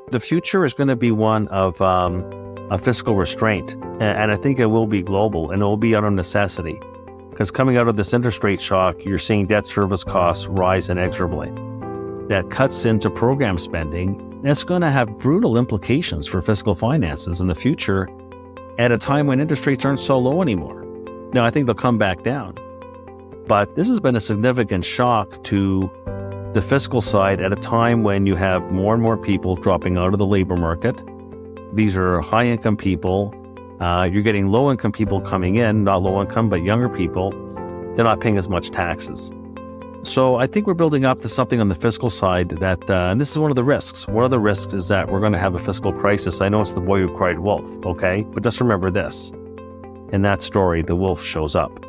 The future is going to be one of a fiscal restraint, and I think it will be global, and it will be out of necessity. Because coming out of this interest rate shock, you're seeing debt service costs rise inexorably. That cuts into program spending. That's going to have brutal implications for fiscal finances in the future at a time when interest rates aren't so low anymore. Now, I think they'll come back down. But this has been a significant shock to the fiscal side at a time when you have more and more people dropping out of the labor market. These are high-income people. You're getting low-income people coming in, not low-income, but younger people. They're not paying as much taxes. So I think we're building up to something on the fiscal side that, and this is one of the risks. One of the risks is that we're going to have a fiscal crisis. I know it's the boy who cried wolf, okay? But just remember this. In that story, the wolf shows up.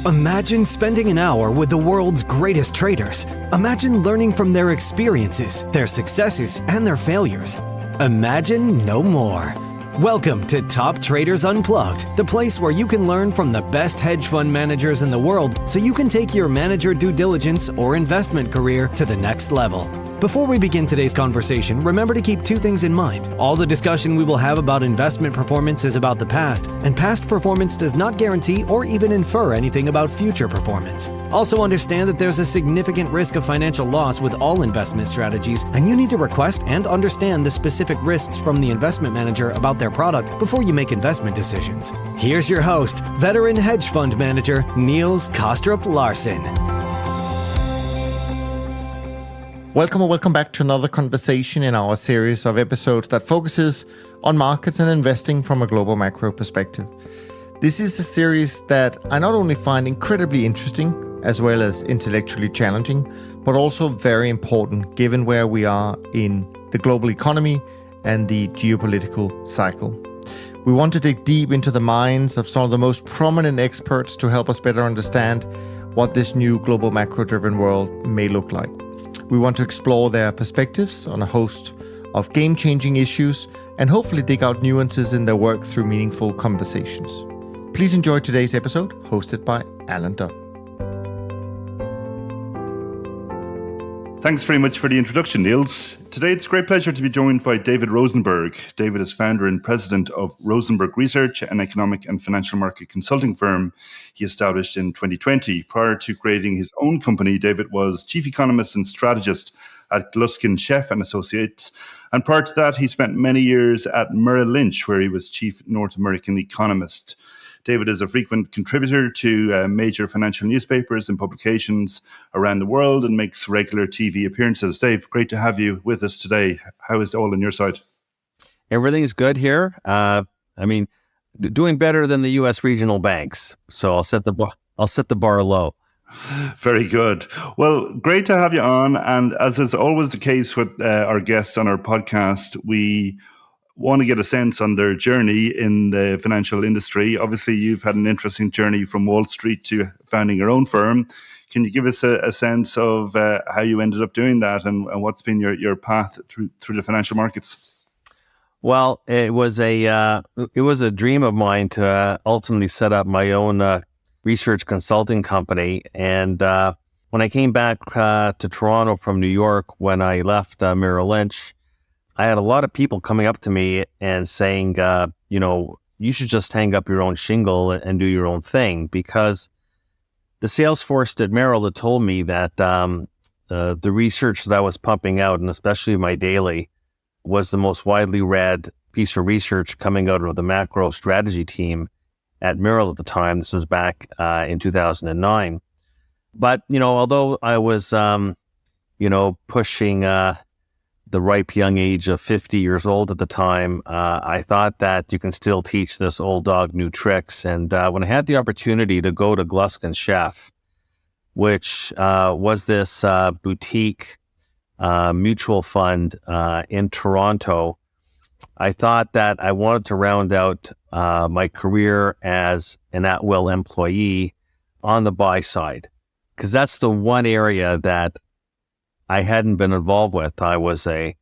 Imagine spending an hour with the world's greatest traders. Imagine learning from their experiences, their successes, and their failures. Imagine no more. Welcome to Top Traders Unplugged, the place where you can learn from the best hedge fund managers in the world so you can take your manager due diligence or investment career to the next level. Before we begin today's conversation, remember to keep two things in mind. All the discussion we will have about investment performance is about the past, and past performance does not guarantee or even infer anything about future performance. Also understand that there's a significant risk of financial loss with all investment strategies, and you need to request and understand the specific risks from the investment manager about their product before you make investment decisions. Here's your host, veteran hedge fund manager, Niels Kaastrup-Larsen. Welcome or welcome back to another conversation in our series of episodes that focuses on markets and investing from a global macro perspective. This is a series that I not only find incredibly interesting as well as intellectually challenging, but also very important given where we are in the global economy and the geopolitical cycle. We want to dig deep into the minds of some of the most prominent experts to help us better understand what this new global macro-driven world may look like. We want to explore their perspectives on a host of game-changing issues and hopefully dig out nuances in their work through meaningful conversations. Please enjoy today's episode, hosted by Alan Dunn. Thanks very much for the introduction, Niels. Today, it's a great pleasure to be joined by David Rosenberg. David is founder and president of Rosenberg Research, an economic and financial market consulting firm he established in 2020. Prior to creating his own company, David was chief economist and strategist at Gluskin Sheff and Associates. And prior to that, he spent many years at Merrill Lynch, where he was chief North American economist. David is a frequent contributor to major financial newspapers and publications around the world and makes regular TV appearances. Dave, great to have you with us today. How is it all on your side? Everything is good here. Doing better than the U.S. regional banks. So I'll set the bar low. Very good. Well, great to have you on. And as is always the case with our guests on our podcast, we want to get a sense on their journey in the financial industry. Obviously, you've had an interesting journey from Wall Street to founding your own firm. Can you give us a sense of how you ended up doing that and what's been your path through the financial markets? Well, it was a dream of mine to ultimately set up my own research consulting company. And when I came back to Toronto from New York, when I left Merrill Lynch, I had a lot of people coming up to me and saying, you should just hang up your own shingle and do your own thing, because the sales force at Merrill had told me that the research that I was pumping out, and especially my daily, was the most widely read piece of research coming out of the macro strategy team at Merrill at the time. This was back in 2009. But, although I was, pushing the ripe young age of 50 years old at the time, I thought that you can still teach this old dog new tricks. And when I had the opportunity to go to Gluskin Sheff, which was this boutique mutual fund in Toronto, I thought that I wanted to round out my career as an at-will employee on the buy side, because that's the one area that I hadn't been involved with. I was a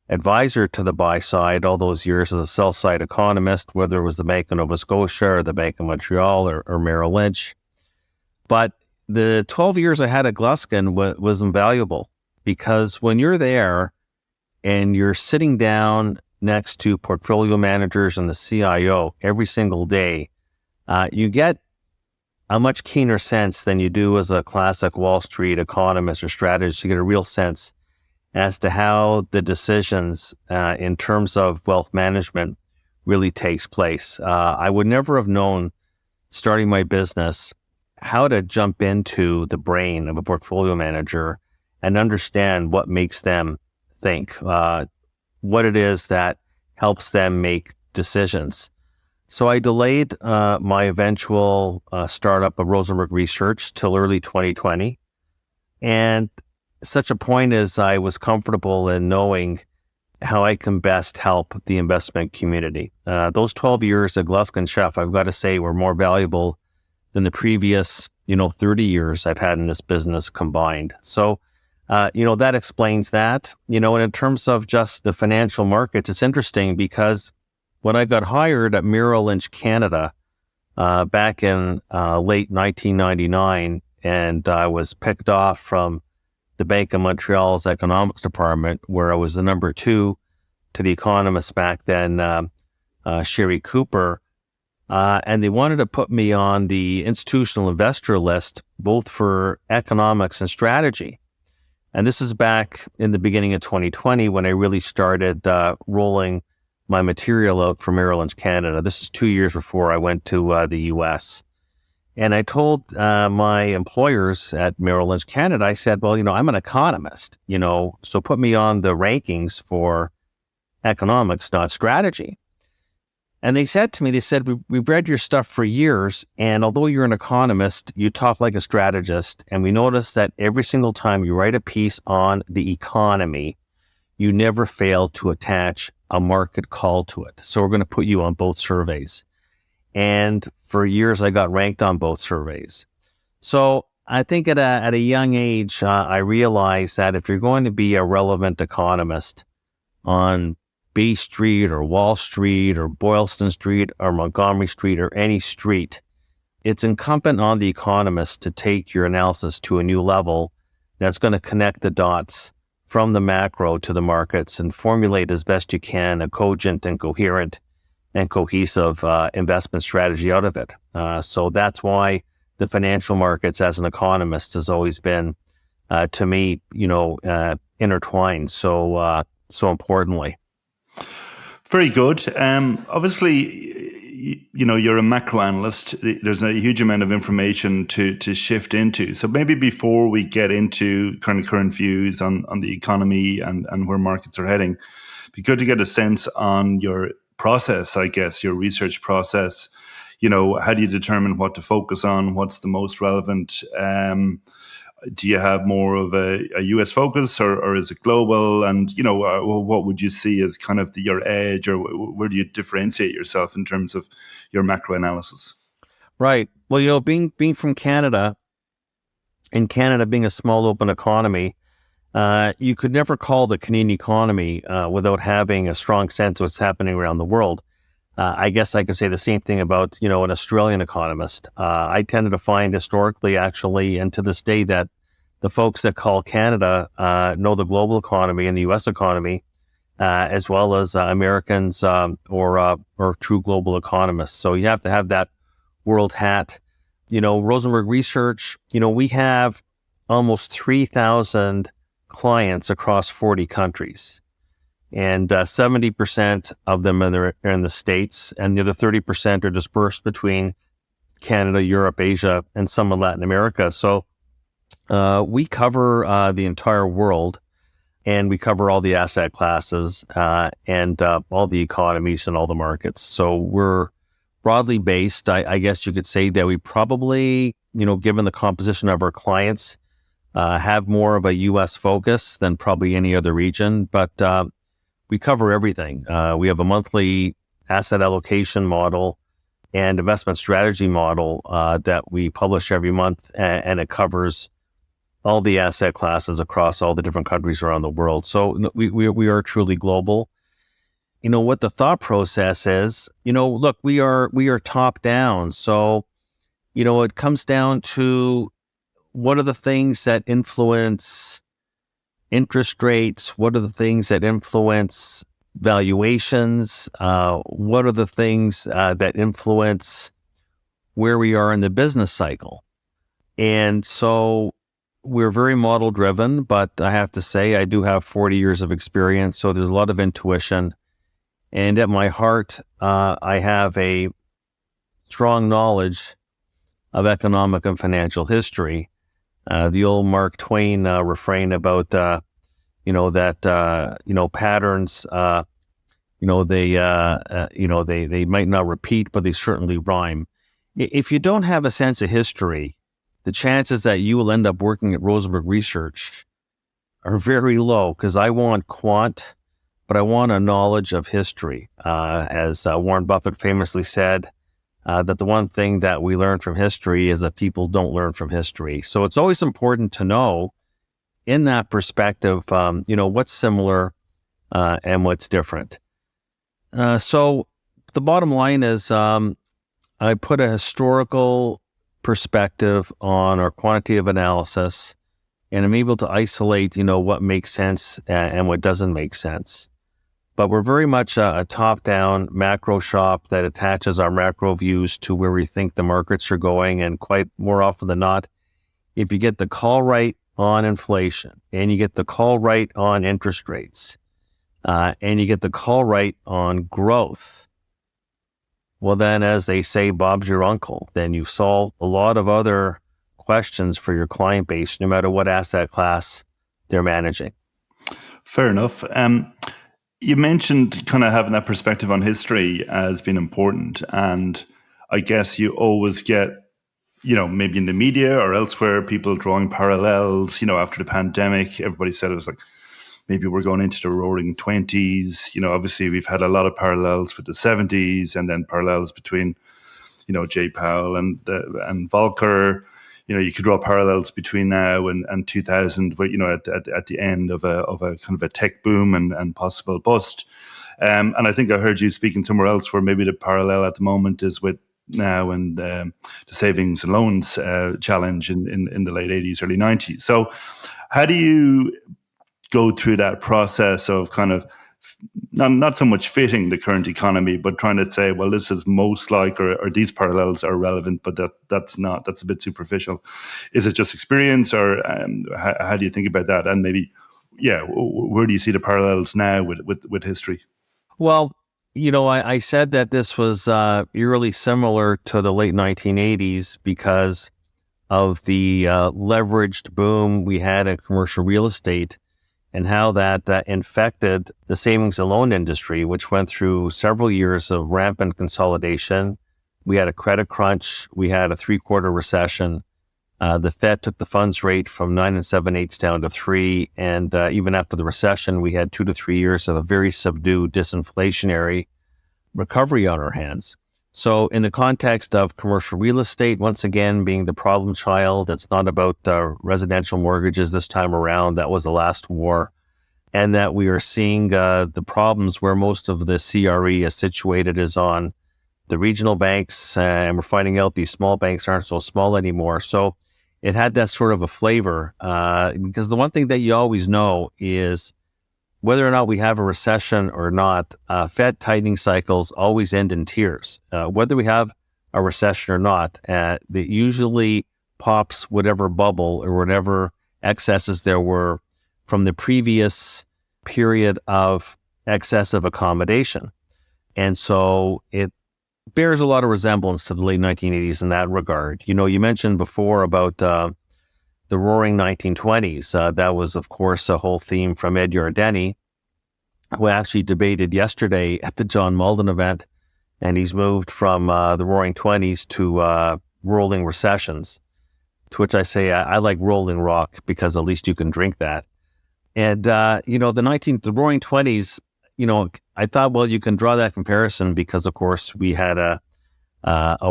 advisor to the buy side all those years as a sell side economist, whether it was the Bank of Nova Scotia or the Bank of Montreal or Merrill Lynch. But the 12 years I had at Gluskin was invaluable, because when you're there, and you're sitting down next to portfolio managers and the CIO every single day, you get a much keener sense than you do as a classic Wall Street economist or strategist. You get a real sense as to how the decisions in terms of wealth management really takes place. I would never have known, starting my business, how to jump into the brain of a portfolio manager and understand what makes them think, what it is that helps them make decisions. So I delayed my eventual startup of Rosenberg Research till early 2020. And such a point as I was comfortable in knowing how I can best help the investment community. Those 12 years at Gluskin Sheff, I've got to say, were more valuable than the previous, 30 years I've had in this business combined. So, that explains that. And in terms of just the financial markets, it's interesting because when I got hired at Merrill Lynch Canada back in late 1999, and I was picked off from the Bank of Montreal's economics department, where I was the number 2 to the economist back then, Sherry Cooper, and they wanted to put me on the institutional investor list, both for economics and strategy. And this is back in the beginning of 2020 when I really started rolling my material out for Merrill Lynch Canada. This is 2 years before I went to the US. And I told my employers at Merrill Lynch Canada, I said, well, I'm an economist, so put me on the rankings for economics, not strategy. And they said to me, we've read your stuff for years, and although you're an economist, you talk like a strategist, and we noticed that every single time you write a piece on the economy, you never fail to attach a market call to it. So we're going to put you on both surveys. And for years, I got ranked on both surveys. So I think at a young age, I realized that if you're going to be a relevant economist on Bay Street or Wall Street or Boylston Street or Montgomery Street or any street, it's incumbent on the economist to take your analysis to a new level that's going to connect the dots from the macro to the markets and formulate as best you can a cogent and coherent and cohesive investment strategy out of it. So that's why the financial markets as an economist has always been, to me, intertwined so importantly. Very good. Obviously, you're a macro analyst. There's a huge amount of information to shift into. So maybe before we get into kind of current views on the economy and where markets are heading, it'd be good to get a sense on your process, I guess, your research process. How do you determine what to focus on? What's the most relevant? Do you have more of a US focus or is it global? And, what would you see as kind of your edge, or where do you differentiate yourself in terms of your macro analysis? Right. Well, being from Canada, and Canada being a small open economy, you could never call the Canadian economy without having a strong sense of what's happening around the world. I guess I could say the same thing about, an Australian economist. I tended to find historically, actually, and to this day, that the folks that call Canada know the global economy and the U.S. economy, as well as Americans or true global economists. So you have to have that world hat. Rosenberg Research, we have almost 3,000 clients across 40 countries. And 70% of them are in the States, and the other 30% are dispersed between Canada, Europe, Asia, and some of Latin America. So we cover the entire world, and we cover all the asset classes and all the economies and all the markets. So we're broadly based. I guess you could say that we probably, given the composition of our clients, have more of a U.S. focus than probably any other region, but we cover everything. We have a monthly asset allocation model and investment strategy model that we publish every month, and it covers all the asset classes across all the different countries around the world. So we are truly global. What the thought process is, look, we are top down. So, it comes down to what are the things that influence interest rates? What are the things that influence valuations? What are the things that influence where we are in the business cycle? And so we're very model driven, but I have to say I do have 40 years of experience, so there's a lot of intuition. And at my heart, I have a strong knowledge of economic and financial history. The old Mark Twain refrain about patterns. They might not repeat, but they certainly rhyme. If you don't have a sense of history, the chances that you will end up working at Rosenberg Research are very low, because I want quant, but I want a knowledge of history. As Warren Buffett famously said, that the one thing that we learn from history is that people don't learn from history. So it's always important to know, in that perspective, what's similar and what's different. So the bottom line is I put a historical perspective on our quantitative analysis, and I'm able to isolate, what makes sense and what doesn't make sense. But we're very much a top-down macro shop that attaches our macro views to where we think the markets are going. And quite more often than not, if you get the call right on inflation, and you get the call right on interest rates, and you get the call right on growth, well then, as they say, Bob's your uncle. Then you've solved a lot of other questions for your client base, no matter what asset class they're managing. Fair enough. You mentioned kind of having that perspective on history as being important. And I guess you always get, maybe in the media or elsewhere, people drawing parallels, after the pandemic. Everybody said it was like, maybe we're going into the roaring 20s. Obviously we've had a lot of parallels with the 70s, and then parallels between, Jay Powell and Volcker. You could draw parallels between now and 2000, but, at the end of a kind of a tech boom and possible bust. And I think I heard you speaking somewhere else where maybe the parallel at the moment is with now and the savings and loans challenge in the late 80s, early 90s. So how do you go through that process of kind of not so much fitting the current economy, but trying to say, well, this is most like, or these parallels are relevant, but that's a bit superficial. Is it just experience, or how do you think about that? And maybe, where do you see the parallels now with history? Well, I said that this was eerily similar to the late 1980s because of the leveraged boom we had in commercial real estate, and how that infected the savings and loan industry, which went through several years of rampant consolidation. We had a credit crunch. We had a 3-quarter recession. The Fed took the funds rate from 9 7/8 down to 3. And even after the recession, we had 2 to 3 years of a very subdued disinflationary recovery on our hands. So in the context of commercial real estate, once again, being the problem child, it's not about residential mortgages this time around. That was the last war. And that we are seeing the problems where most of the CRE is situated is on the regional banks. And we're finding out these small banks aren't so small anymore. So it had that sort of a flavor. Because the one thing that you always know is whether or not we have a recession or not, Fed tightening cycles always end in tears. Whether we have a recession or not, it usually pops whatever bubble or whatever excesses there were from the previous period of excessive accommodation. And so it bears a lot of resemblance to the late 1980s in that regard. You mentioned before about the roaring 1920s. That was, of course, a whole theme from Ed Yardeni, who actually debated yesterday at the John Malden event, and he's moved from the roaring 20s to rolling recessions, to which I say I like rolling rock because at least you can drink that. And, the roaring 20s, I thought, well, you can draw that comparison because, of course, we had a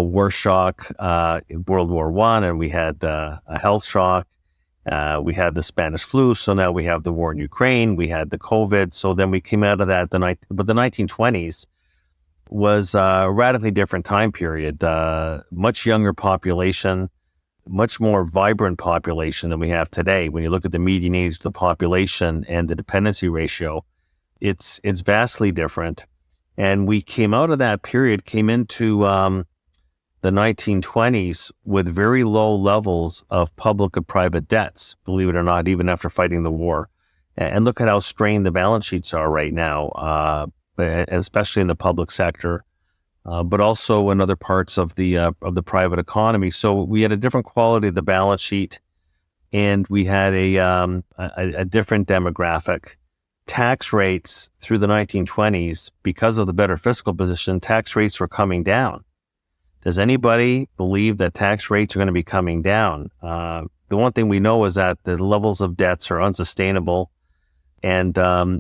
war shock in World War I, and we had a health shock. We had the Spanish flu, so now we have the war in Ukraine. We had the COVID, so then we came out of that. But the 1920s was a radically different time period. Much younger population, much more vibrant population than we have today. When you look at the median age of the population and the dependency ratio, it's vastly different. And we came out of that period, came into the 1920s with very low levels of public and private debts, believe it or not, even after fighting the war. And look at how strained the balance sheets are right now, especially in the public sector, but also in other parts of the private economy. So we had a different quality of the balance sheet, and we had a different demographic. Tax rates through the 1920s, because of the better fiscal position, tax rates were coming down. Does anybody believe that tax rates are going to be coming down? The one thing we know is that the levels of debts are unsustainable, and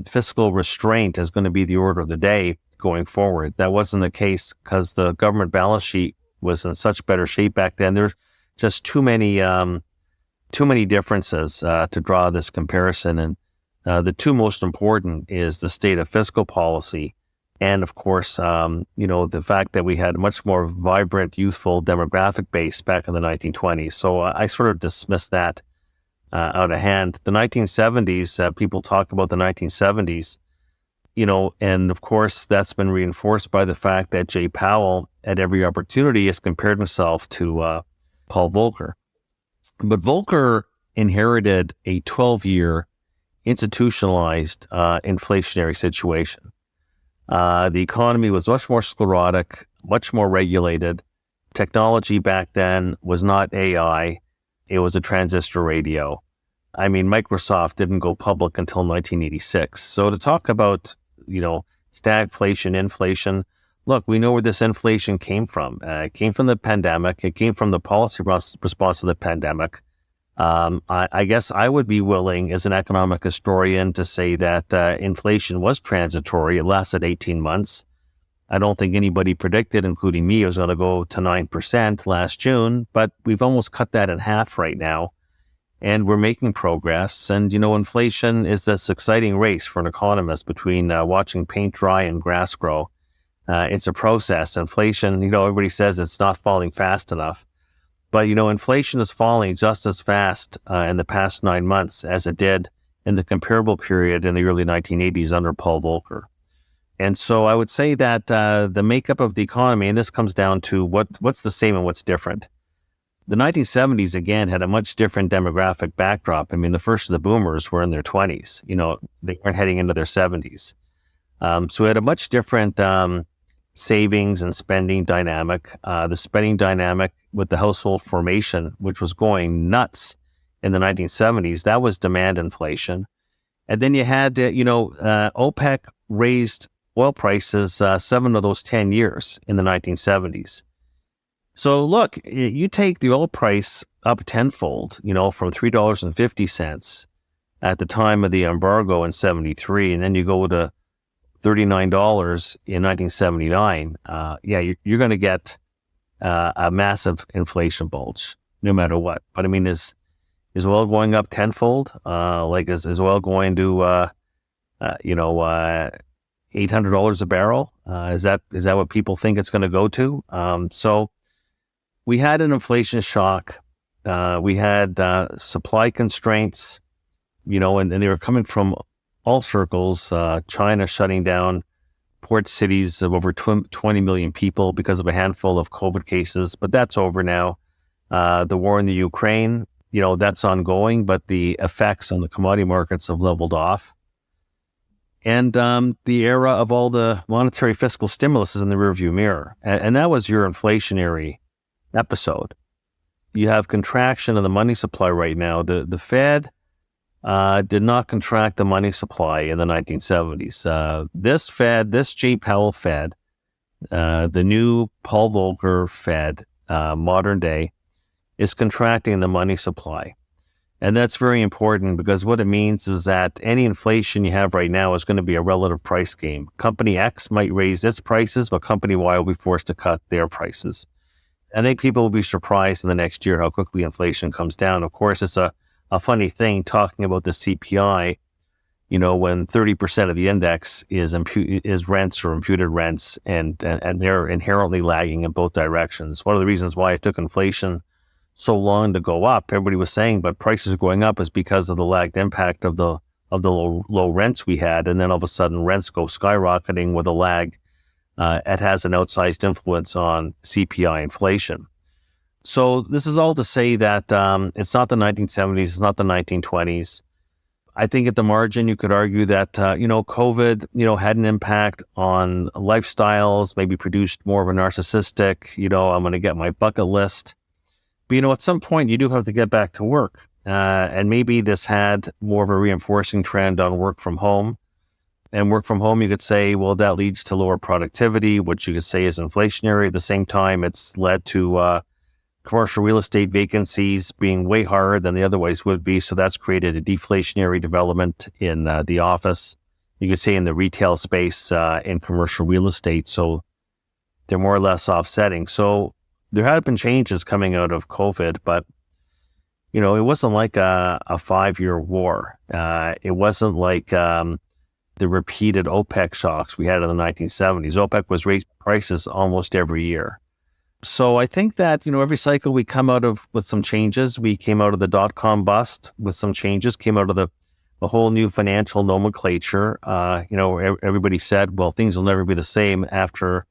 fiscal restraint is going to be the order of the day going forward. That wasn't the case because the government balance sheet was in such better shape back then. There's just too many differences to draw this comparison. And the two most important is the state of fiscal policy, and of course, the fact that we had a much more vibrant, youthful demographic base back in the 1920s. So I sort of dismissed that out of hand. The 1970s, people talk about the 1970s, and of course, that's been reinforced by the fact that Jay Powell, at every opportunity, has compared himself to Paul Volcker. But Volcker inherited a 12-year institutionalized inflationary situation. The economy was much more sclerotic, much more regulated. Technology back then was not AI. It was a transistor radio. I mean, Microsoft didn't go public until 1986. So to talk about, stagflation, inflation, look, we know where this inflation came from. It came from the pandemic. It came from the policy response to the pandemic. I guess I would be willing, as an economic historian, to say that inflation was transitory. It lasted 18 months. I don't think anybody predicted, including me, it was going to go to 9% last June, but we've almost cut that in half right now, and we're making progress. And, inflation is this exciting race for an economist between watching paint dry and grass grow. It's a process. Inflation, everybody says it's not falling fast enough. But, inflation is falling just as fast in the past 9 months as it did in the comparable period in the early 1980s under Paul Volcker. And so I would say that the makeup of the economy, and this comes down to what's the same and what's different. The 1970s, again, had a much different demographic backdrop. I mean, the first of the boomers were in their 20s. They weren't heading into their 70s. So we had a much different savings and spending dynamic. The spending dynamic with the household formation, which was going nuts in the 1970s, that was demand inflation. And then you had, OPEC raised oil prices 7 of those 10 years in the 1970s. So look, you take the oil price up tenfold, from $3.50 at the time of the embargo in 73, and then you go to $39 in 1979, you're going to get a massive inflation bulge, no matter what. But I mean, is oil going up tenfold? Is oil going to, $800 a barrel? Is that what people think it's going to go to? So we had an inflation shock. We had supply constraints, and they were coming from all circles. China shutting down port cities of over 20 million people because of a handful of COVID cases, but that's over now. The war in the Ukraine, that's ongoing, but the effects on the commodity markets have leveled off. And the era of all the monetary fiscal stimulus is in the rearview mirror. And that was your inflationary episode. You have contraction of the money supply right now. The Fed did not contract the money supply in the 1970s. This Jay Powell Fed, the new Paul Volcker Fed, modern day, is contracting the money supply. And that's very important because what it means is that any inflation you have right now is going to be a relative price game. Company X might raise its prices, but Company Y will be forced to cut their prices. I think people will be surprised in the next year how quickly inflation comes down. Of course, it's a funny thing talking about the CPI, when 30% of the index is rents or imputed rents, and they're inherently lagging in both directions. One of the reasons why it took inflation so long to go up. Everybody was saying, but prices are going up is because of the lagged impact of the low rents we had. And then all of a sudden rents go skyrocketing with a lag. It has an outsized influence on CPI inflation. So this is all to say that it's not the 1970s, it's not the 1920s. I think at the margin, you could argue that, COVID, had an impact on lifestyles, maybe produced more of a narcissistic, I'm going to get my bucket list. But, at some point, you do have to get back to work. And maybe this had more of a reinforcing trend on work from home. And work from home, you could say, well, that leads to lower productivity, which you could say is inflationary. At the same time, it's led to commercial real estate vacancies being way higher than they otherwise would be. So that's created a deflationary development in the office. You could say in the retail space, in commercial real estate. So they're more or less offsetting. So there have been changes coming out of COVID, but it wasn't like a 5-year war. It wasn't like the repeated OPEC shocks we had in the 1970s. OPEC was raising prices almost every year. So I think that, every cycle we come out of with some changes. We came out of the dot-com bust with some changes, came out of the whole new financial nomenclature. Everybody said, well, things will never be the same after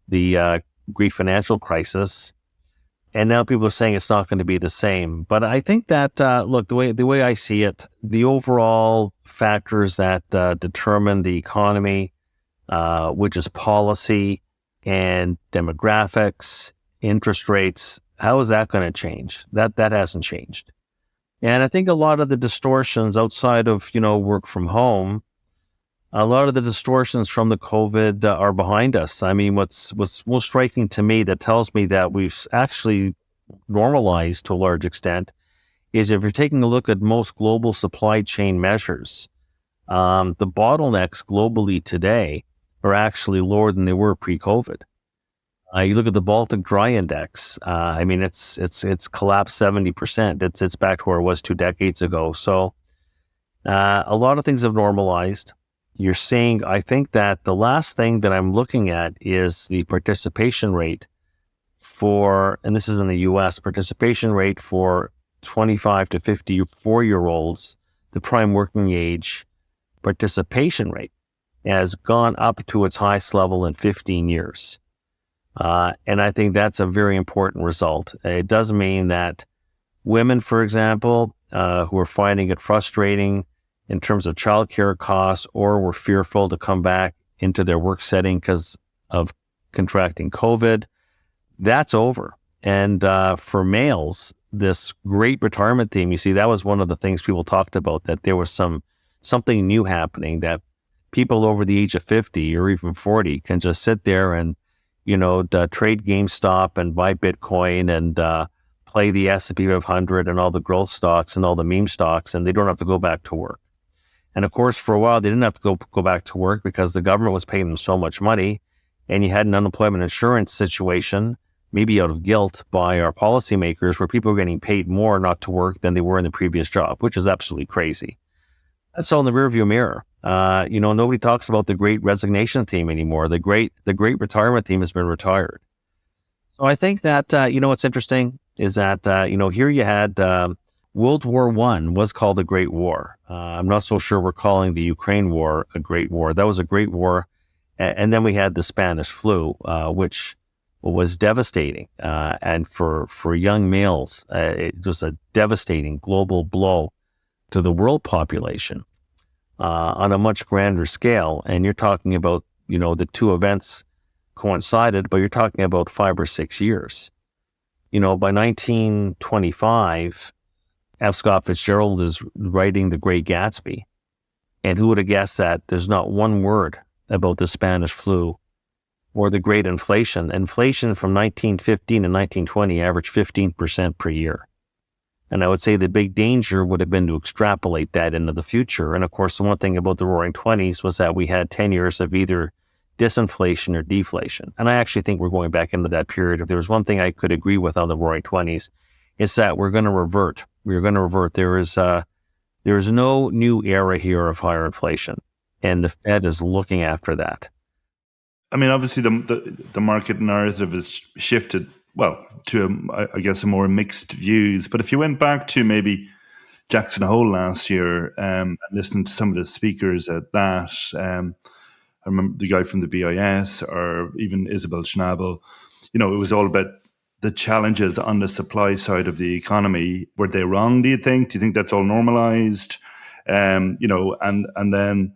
the Great financial crisis. And now people are saying it's not going to be the same. But I think that, look, the way I see it, the overall factors that determine the economy, which is policy and demographics, interest rates, how is that going to change? That hasn't changed. And I think a lot of the distortions outside of, work from home, a lot of the distortions from the COVID are behind us. I mean, what's most striking to me that tells me that we've actually normalized to a large extent is if you're taking a look at most global supply chain measures, the bottlenecks globally today are actually lower than they were pre-COVID. You look at the Baltic Dry Index. It's collapsed 70%. It's back to where it was 2 decades ago. So a lot of things have normalized. You're seeing, I think that the last thing that I'm looking at is the participation rate and this is in the U.S., participation rate for 25 to 54-year-olds, the prime working age participation rate has gone up to its highest level in 15 years. And I think that's a very important result. It does mean that women, for example, who are finding it frustrating in terms of childcare costs or were fearful to come back into their work setting because of contracting COVID, that's over. And for males, this great retirement theme, you see, that was one of the things people talked about, that there was something new happening, that people over the age of 50 or even 40 can just sit there and, trade GameStop and buy Bitcoin and play the S&P 500 and all the growth stocks and all the meme stocks, and they don't have to go back to work. And of course, for a while, they didn't have to go back to work because the government was paying them so much money, and you had an unemployment insurance situation, maybe out of guilt by our policymakers, where people were getting paid more not to work than they were in the previous job, which is absolutely crazy. That's all in the rearview mirror. Nobody talks about the great resignation theme anymore. The great retirement theme has been retired. So I think that, what's interesting is that, here you had World War I was called a Great War. I'm not so sure we're calling the Ukraine War a Great War. That was a great war. And then we had the Spanish flu, which was devastating. And for young males, it was a devastating global blow to the world population on a much grander scale. And you're talking about, the two events coincided, but you're talking about 5 or 6 years. By 1925, F. Scott Fitzgerald is writing The Great Gatsby. And who would have guessed that there's not one word about the Spanish flu or the Great Inflation. Inflation from 1915 to 1920 averaged 15% per year. And I would say the big danger would have been to extrapolate that into the future. And of course, the one thing about the Roaring '20s was that we had 10 years of either disinflation or deflation. And I actually think we're going back into that period. If there was one thing I could agree with on the Roaring '20s, it's that we're going to revert. We're going to revert. There is no new era here of higher inflation. And the Fed is looking after that. I mean, obviously, the market narrative has shifted well, to I guess a more mixed views. But if you went back to maybe Jackson Hole last year and listened to some of the speakers at that, I remember the guy from the BIS or even Isabel Schnabel, it was all about the challenges on the supply side of the economy. Were they wrong, do you think? Do you think that's all normalized? And then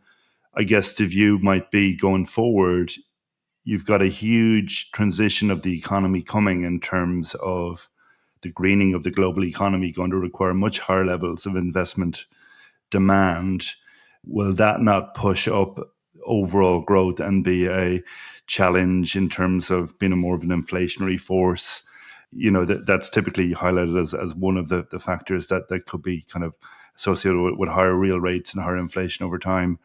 I guess the view might be going forward, you've got a huge transition of the economy coming in terms of the greening of the global economy going to require much higher levels of investment demand. Will that not push up overall growth and be a challenge in terms of being more of an inflationary force? That's typically highlighted as one of the factors that could be kind of associated with higher real rates and higher inflation over time.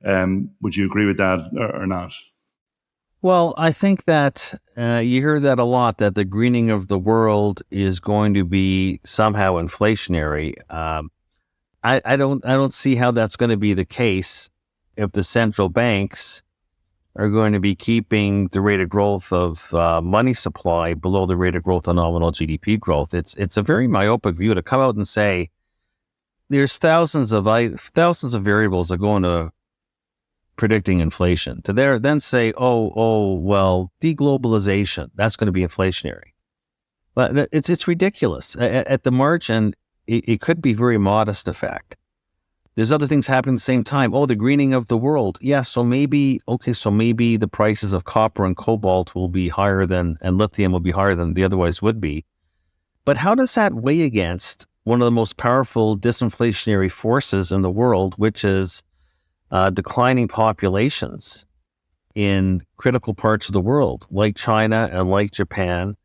Would you agree with that or not? Well, I think that you hear that a lot, that the greening of the world is going to be somehow inflationary. I don't see how that's going to be the case if the central banks are going to be keeping the rate of growth of money supply below the rate of growth of nominal GDP growth. It's a very myopic view to come out and say there's thousands of variables that go into predicting inflation, to then say, well, deglobalization, that's going to be inflationary. But it's ridiculous. At the margin, it could be very modest effect. There's other things happening at the same time. The greening of the world. Yeah, so maybe the prices of copper and cobalt will be higher and lithium will be higher than they otherwise would be. But how does that weigh against one of the most powerful disinflationary forces in the world, which is declining populations in critical parts of the world, like China and like Japan?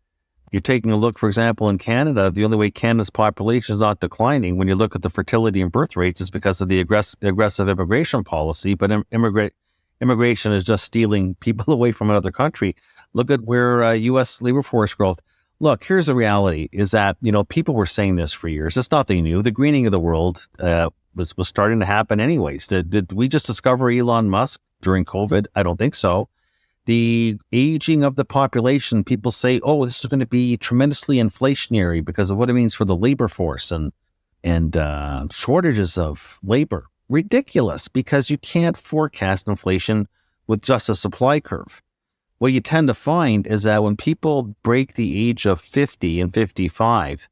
You're taking a look, for example, in Canada, the only way Canada's population is not declining when you look at the fertility and birth rates is because of the aggressive immigration policy, but immigration is just stealing people away from another country. Look at where U.S. labor force growth. Look, here's the reality, is that, people were saying this for years. It's nothing new. The greening of the world was starting to happen anyways. Did we just discover Elon Musk during COVID? I don't think so. The aging of the population, people say, this is going to be tremendously inflationary because of what it means for the labor force and shortages of labor. Ridiculous, because you can't forecast inflation with just a supply curve. What you tend to find is that when people break the age of 50 and 55,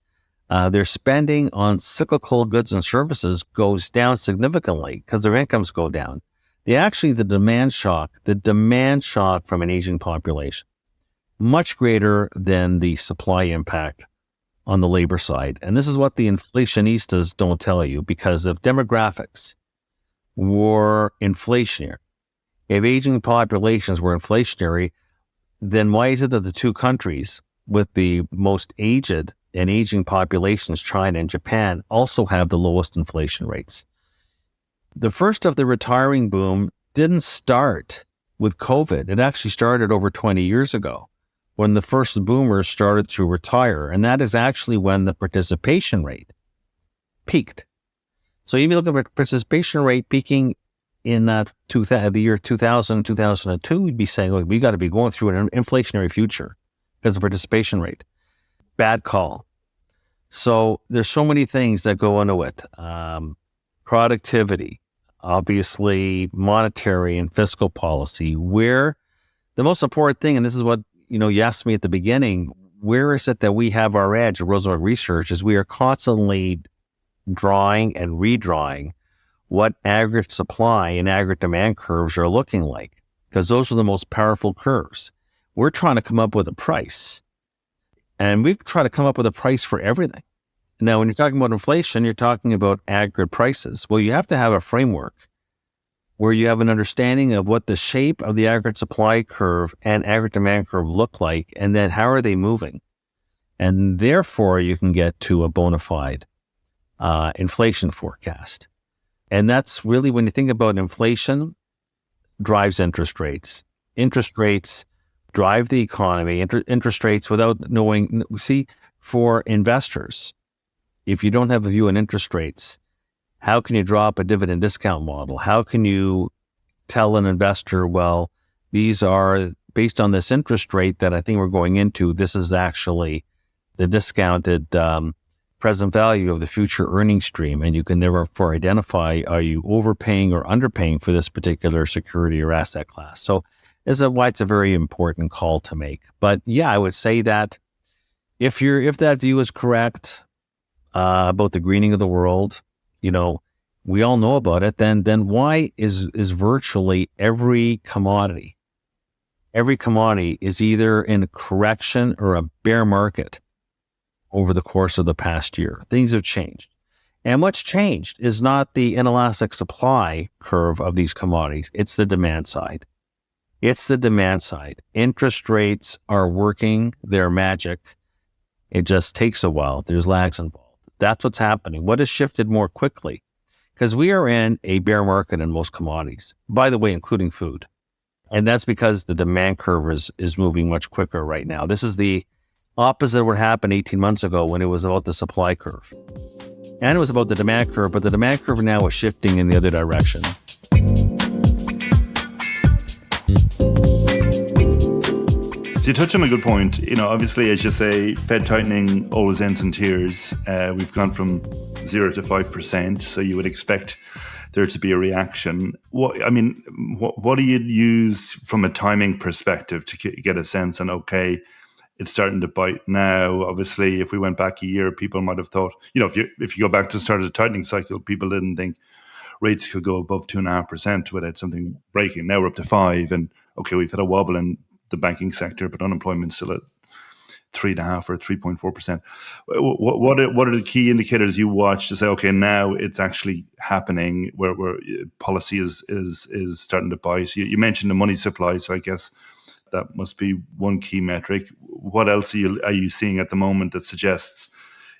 their spending on cyclical goods and services goes down significantly because their incomes go down. The demand shock from an aging population, much greater than the supply impact on the labor side. And this is what the inflationistas don't tell you, because if demographics were inflationary, if aging populations were inflationary, then why is it that the two countries with the most aged and aging populations, China and Japan, also have the lowest inflation rates? The first of the retiring boom didn't start with COVID. It actually started over 20 years ago when the first boomers started to retire. And that is actually when the participation rate peaked. So if you look at the participation rate peaking in the year 2000, 2002, we'd be saying, we got to be going through an inflationary future because of participation rate. Bad call. So there's so many things that go into it. Productivity, obviously monetary and fiscal policy, where the most important thing, and this is what, you asked me at the beginning, where is it that we have our edge at Rosenberg Research, is we are constantly drawing and redrawing what aggregate supply and aggregate demand curves are looking like, because those are the most powerful curves. We're trying to come up with a price, and we try to come up with a price for everything. Now, when you're talking about inflation, you're talking about aggregate prices. Well, you have to have a framework where you have an understanding of what the shape of the aggregate supply curve and aggregate demand curve look like, and then how are they moving? And therefore, you can get to a bona fide inflation forecast. And that's really, when you think about inflation, drives interest rates. Interest rates drive the economy. Interest rates, without knowing, for investors, if you don't have a view on interest rates, how can you draw up a dividend discount model? How can you tell an investor, well, these are based on this interest rate that I think we're going into, this is actually the discounted present value of the future earning stream, and you can therefore identify, are you overpaying or underpaying for this particular security or asset class? So this is why it's a very important call to make. But yeah, I would say that if that view is correct about the greening of the world, we all know about it, then why is virtually every commodity is either in a correction or a bear market over the course of the past year? Things have changed. And what's changed is not the inelastic supply curve of these commodities. It's the demand side. Interest rates are working their magic. It just takes a while. There's lags involved. That's what's happening. What has shifted more quickly? Because we are in a bear market in most commodities, by the way, including food. And that's because the demand curve is moving much quicker right now. This is the opposite of what happened 18 months ago when it was about the supply curve. And it was about the demand curve, but the demand curve now is shifting in the other direction. So you touch on a good point. Obviously, as you say, Fed tightening always ends in tears. We've gone from 0 to 5%, so you would expect there to be a reaction. What do you use from a timing perspective to get a sense? And okay, it's starting to bite now. Obviously, if we went back a year, people might have thought, if you go back to the start of the tightening cycle, people didn't think rates could go above 2.5% without something breaking. Now we're up to 5%, and okay, we've had a wobble in the banking sector, but unemployment's still at 3.5% or 3.4%. What are the key indicators you watch to say, okay, now it's actually happening, where policy is starting to bite? You mentioned the money supply, so I guess that must be one key metric. What else are you seeing at the moment that suggests,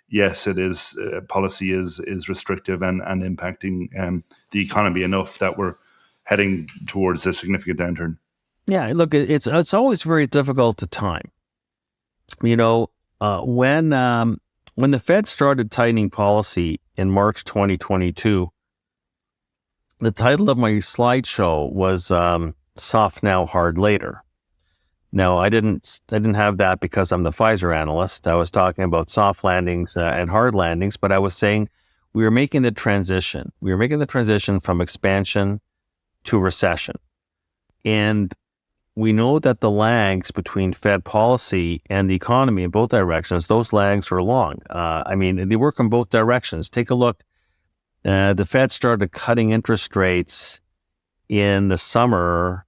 yes, it is policy is restrictive and impacting the economy enough that we're heading towards a significant downturn? Yeah, look, it's always very difficult to time. When the Fed started tightening policy in March 2022, the title of my slideshow was "Soft Now, Hard Later." Now, I didn't have that because I'm the Pfizer analyst. I was talking about soft landings and hard landings, but I was saying we were making the transition. We were making the transition from expansion to recession, and we know that the lags between Fed policy and the economy in both directions, those lags are long. They work in both directions. Take a look. The Fed started cutting interest rates in the summer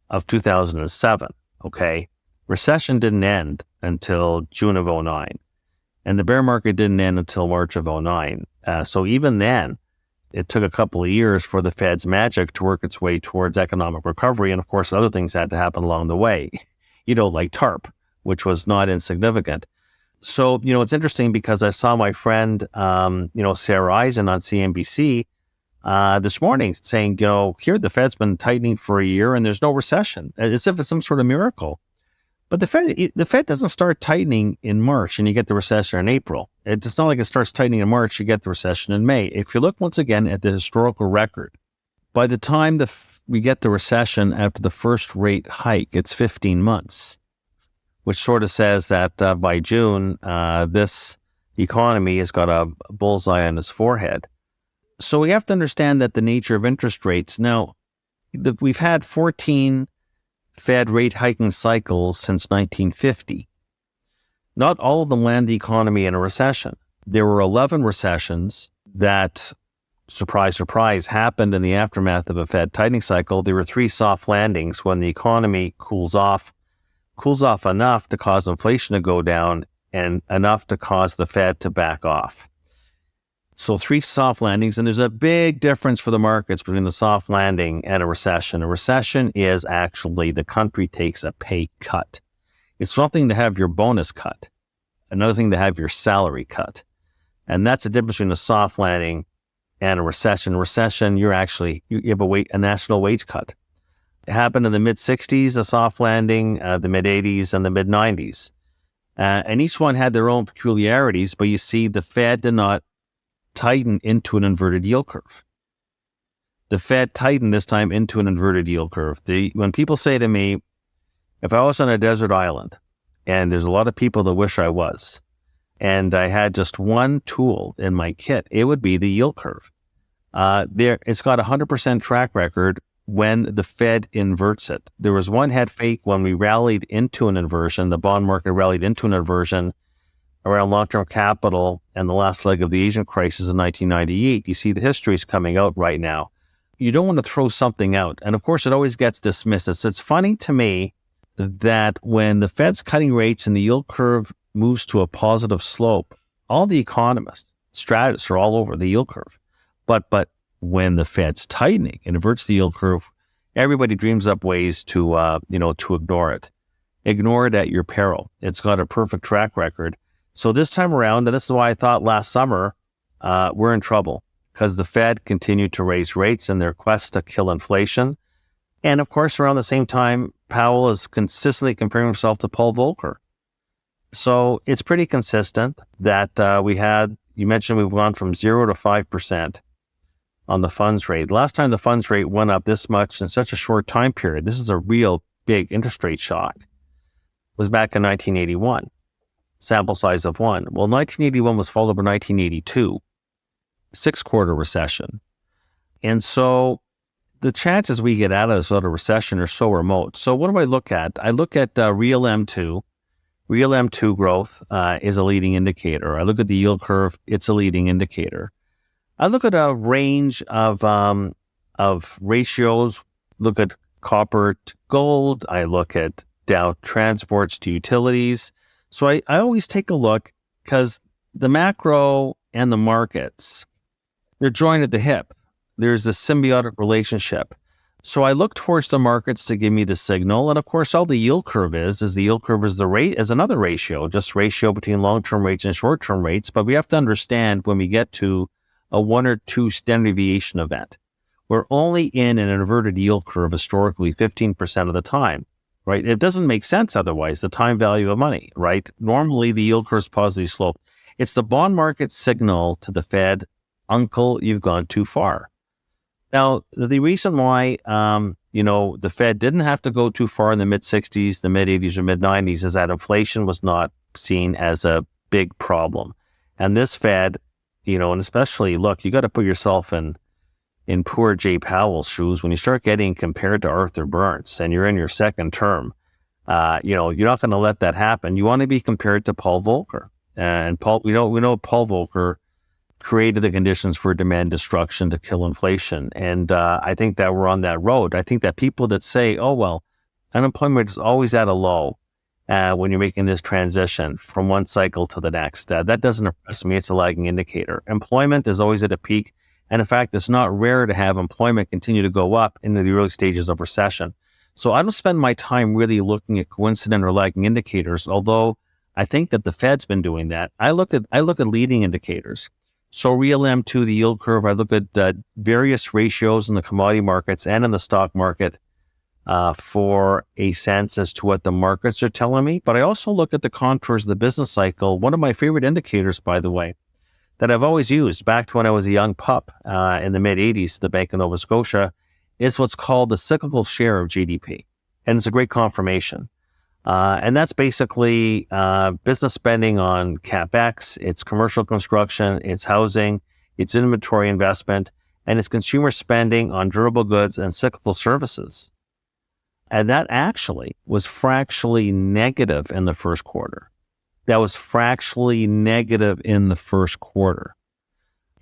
of 2007, okay? Recession didn't end until June of 2009, and the bear market didn't end until March of 2009. So even then, it took a couple of years for the Fed's magic to work its way towards economic recovery. And of course, other things had to happen along the way, like TARP, which was not insignificant. So, it's interesting because I saw my friend, Sarah Eisen on CNBC this morning saying, here the Fed's been tightening for a year and there's no recession, as if it's some sort of miracle. But the Fed doesn't start tightening in March and you get the recession in April. It's not like it starts tightening in March, you get the recession in May. If you look once again at the historical record, by the time we get the recession after the first rate hike, it's 15 months, which sort of says that by June, this economy has got a bullseye on its forehead. So we have to understand that the nature of interest rates. Now, we've had 14 Fed rate hiking cycles since 1950. Not all of them land the economy in a recession. There were 11 recessions that, surprise, surprise, happened in the aftermath of a Fed tightening cycle. There were 3 soft landings when the economy cools off enough to cause inflation to go down and enough to cause the Fed to back off. So 3 soft landings, and there's a big difference for the markets between the soft landing and a recession. A recession is actually the country takes a pay cut. It's one thing to have your bonus cut, another thing to have your salary cut. And that's the difference between a soft landing and a recession. Recession, you have a national wage cut. It happened in the mid-'60s, a soft landing, the mid-'80s, and the mid-'90s. And each one had their own peculiarities, but you see the Fed did not tighten into an inverted yield curve. The Fed tightened this time into an inverted yield curve. When people say to me, If I was on a desert island, and there's a lot of people that wish I was, and I had just one tool in my kit, it would be the yield curve. It's got a 100% track record when the Fed inverts it. There was one head fake when we rallied into an inversion. The bond market rallied into an inversion around long-term capital and the last leg of the Asian crisis in 1998. You see the history is coming out right now. You don't want to throw something out. And of course, it always gets dismissed. It's funny to me that when the Fed's cutting rates and the yield curve moves to a positive slope, all the economists, strategists are all over the yield curve. But when the Fed's tightening and inverts the yield curve, everybody dreams up ways to ignore it. Ignore it at your peril. It's got a perfect track record. So this time around, and this is why I thought last summer, we're in trouble because the Fed continued to raise rates in their quest to kill inflation. And of course, around the same time, Powell is consistently comparing himself to Paul Volcker. So it's pretty consistent that you mentioned we've gone from 0 to 5% on the funds rate. Last time the funds rate went up this much in such a short time period, this is a real big interest rate shock, was back in 1981, sample size of 1. Well, 1981 was followed by 1982, 6-quarter recession. And so the chances we get out of this sort of recession are so remote. So what do I look at? I look at real M2. Real M2 growth is a leading indicator. I look at the yield curve. It's a leading indicator. I look at a range of ratios. Look at copper to gold. I look at Dow transports to utilities. So I always take a look because the macro and the markets, they're joined at the hip. There's a symbiotic relationship. So I look towards the markets to give me the signal. And of course, all the yield curve is the yield curve is the rate is another ratio, just ratio between long-term rates and short-term rates. But we have to understand when we get to a 1 or 2 standard deviation event, we're only in an inverted yield curve historically 15% of the time, right? It doesn't make sense otherwise, the time value of money, right? Normally the yield curve is positively sloped. It's the bond market signal to the Fed, uncle, you've gone too far. Now, the reason why, the Fed didn't have to go too far in the mid-60s, the mid-80s, or mid-90s is that inflation was not seen as a big problem. And this Fed, and especially, look, you got to put yourself in poor Jay Powell's shoes when you start getting compared to Arthur Burns and you're in your second term. You're not going to let that happen. You want to be compared to Paul Volcker. And we know Paul Volcker created the conditions for demand destruction to kill inflation. And I think that we're on that road. I think that people that say, oh, well, unemployment is always at a low when you're making this transition from one cycle to the next, that doesn't impress me. It's a lagging indicator. Employment is always at a peak. And in fact, it's not rare to have employment continue to go up into the early stages of recession. So I don't spend my time really looking at coincident or lagging indicators, although I think that the Fed's been doing that. I look at leading indicators. So real M2, the yield curve, I look at various ratios in the commodity markets and in the stock market for a sense as to what the markets are telling me. But I also look at the contours of the business cycle. One of my favorite indicators, by the way, that I've always used back to when I was a young pup in the mid-'80s, the Bank of Nova Scotia, is what's called the cyclical share of GDP. And it's a great confirmation. And that's basically business spending on CapEx, it's commercial construction, it's housing, it's inventory investment, and it's consumer spending on durable goods and cyclical services. And that actually was fractionally negative in the first quarter.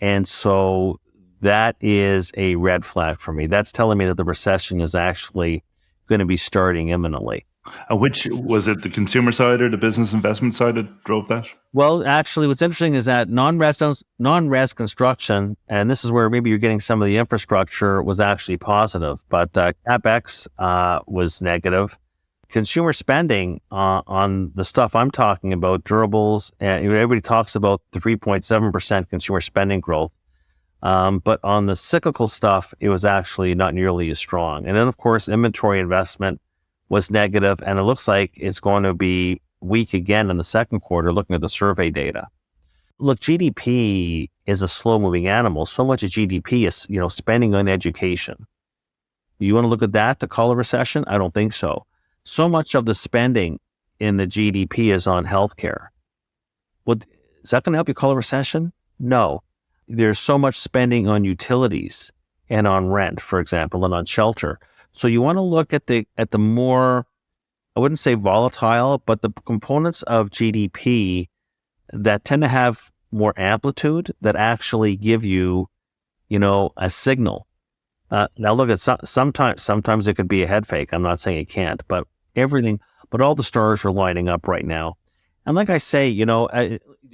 And so that is a red flag for me. That's telling me that the recession is actually going to be starting imminently. Which was it, the consumer side or the business investment side that drove that? Well, actually, what's interesting is that non-res construction, and this is where maybe you're getting some of the infrastructure, was actually positive, but CapEx was negative. Consumer spending on the stuff I'm talking about, durables, and everybody talks about the 3.7% consumer spending growth. But on the cyclical stuff, it was actually not nearly as strong. And then, of course, inventory investment was negative, and it looks like it's going to be weak again in the second quarter, looking at the survey data. Look, GDP is a slow-moving animal. So much of GDP is, spending on education. You want to look at that to call a recession? I don't think so. so much of the spending in the GDP is on healthcare. Well, is that going to help you call a recession? No. There's so much spending on utilities and on rent, for example, and on shelter. So you want to look at the more, I wouldn't say volatile, but the components of GDP that tend to have more amplitude that actually give you, a signal. Now look at sometimes it could be a head fake. I'm not saying it can't, but all the stars are lining up right now. And like I say,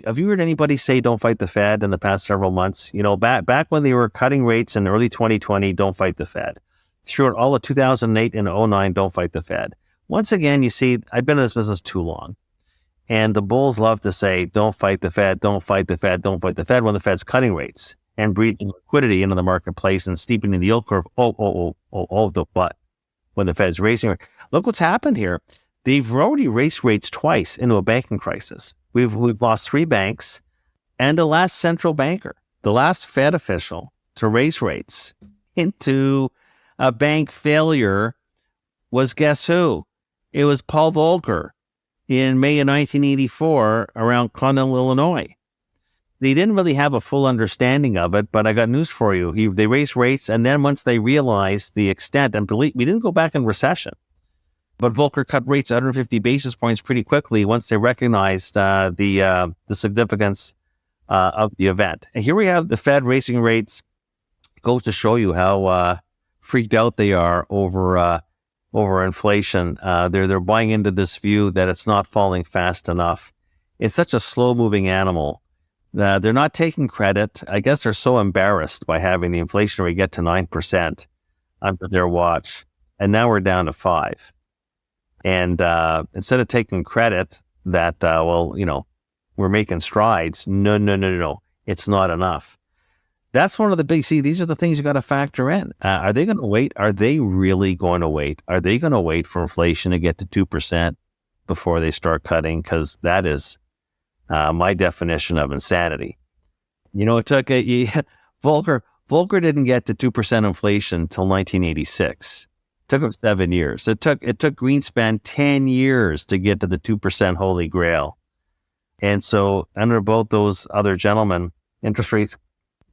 have you heard anybody say don't fight the Fed in the past several months? Back when they were cutting rates in early 2020, don't fight the Fed. Throughout all of 2008 and 2009, don't fight the Fed. Once again, you see, I've been in this business too long. And the bulls love to say, don't fight the Fed, don't fight the Fed, don't fight the Fed when the Fed's cutting rates and breathing liquidity into the marketplace and steepening the yield curve. The what? When the Fed's raising it. Look what's happened here. They've already raised rates twice into a banking crisis. We've lost 3 banks and the last central banker, the last Fed official to raise rates into a bank failure was, guess who? It was Paul Volcker in May of 1984 around Continental Illinois. They didn't really have a full understanding of it, but I got news for you. They raised rates, and then once they realized the extent, and we didn't go back in recession, but Volcker cut rates 150 basis points pretty quickly once they recognized the significance of the event. And here we have the Fed raising rates. Goes to show you how freaked out they are over inflation. They're buying into this view that it's not falling fast enough. It's such a slow-moving animal. They're not taking credit. I guess they're so embarrassed by having the inflationary get to 9% under their watch. And now we're down to 5%. And instead of taking credit that, we're making strides, no, it's not enough. That's one of the these are the things you got to factor in. Are they going to wait? Are they really going to wait? Are they going to wait for inflation to get to 2% before they start cutting? Because that is my definition of insanity. It took Volcker didn't get to 2% inflation until 1986. It took him 7 years. It took Greenspan 10 years to get to the 2% holy grail. And so under both those other gentlemen, interest rates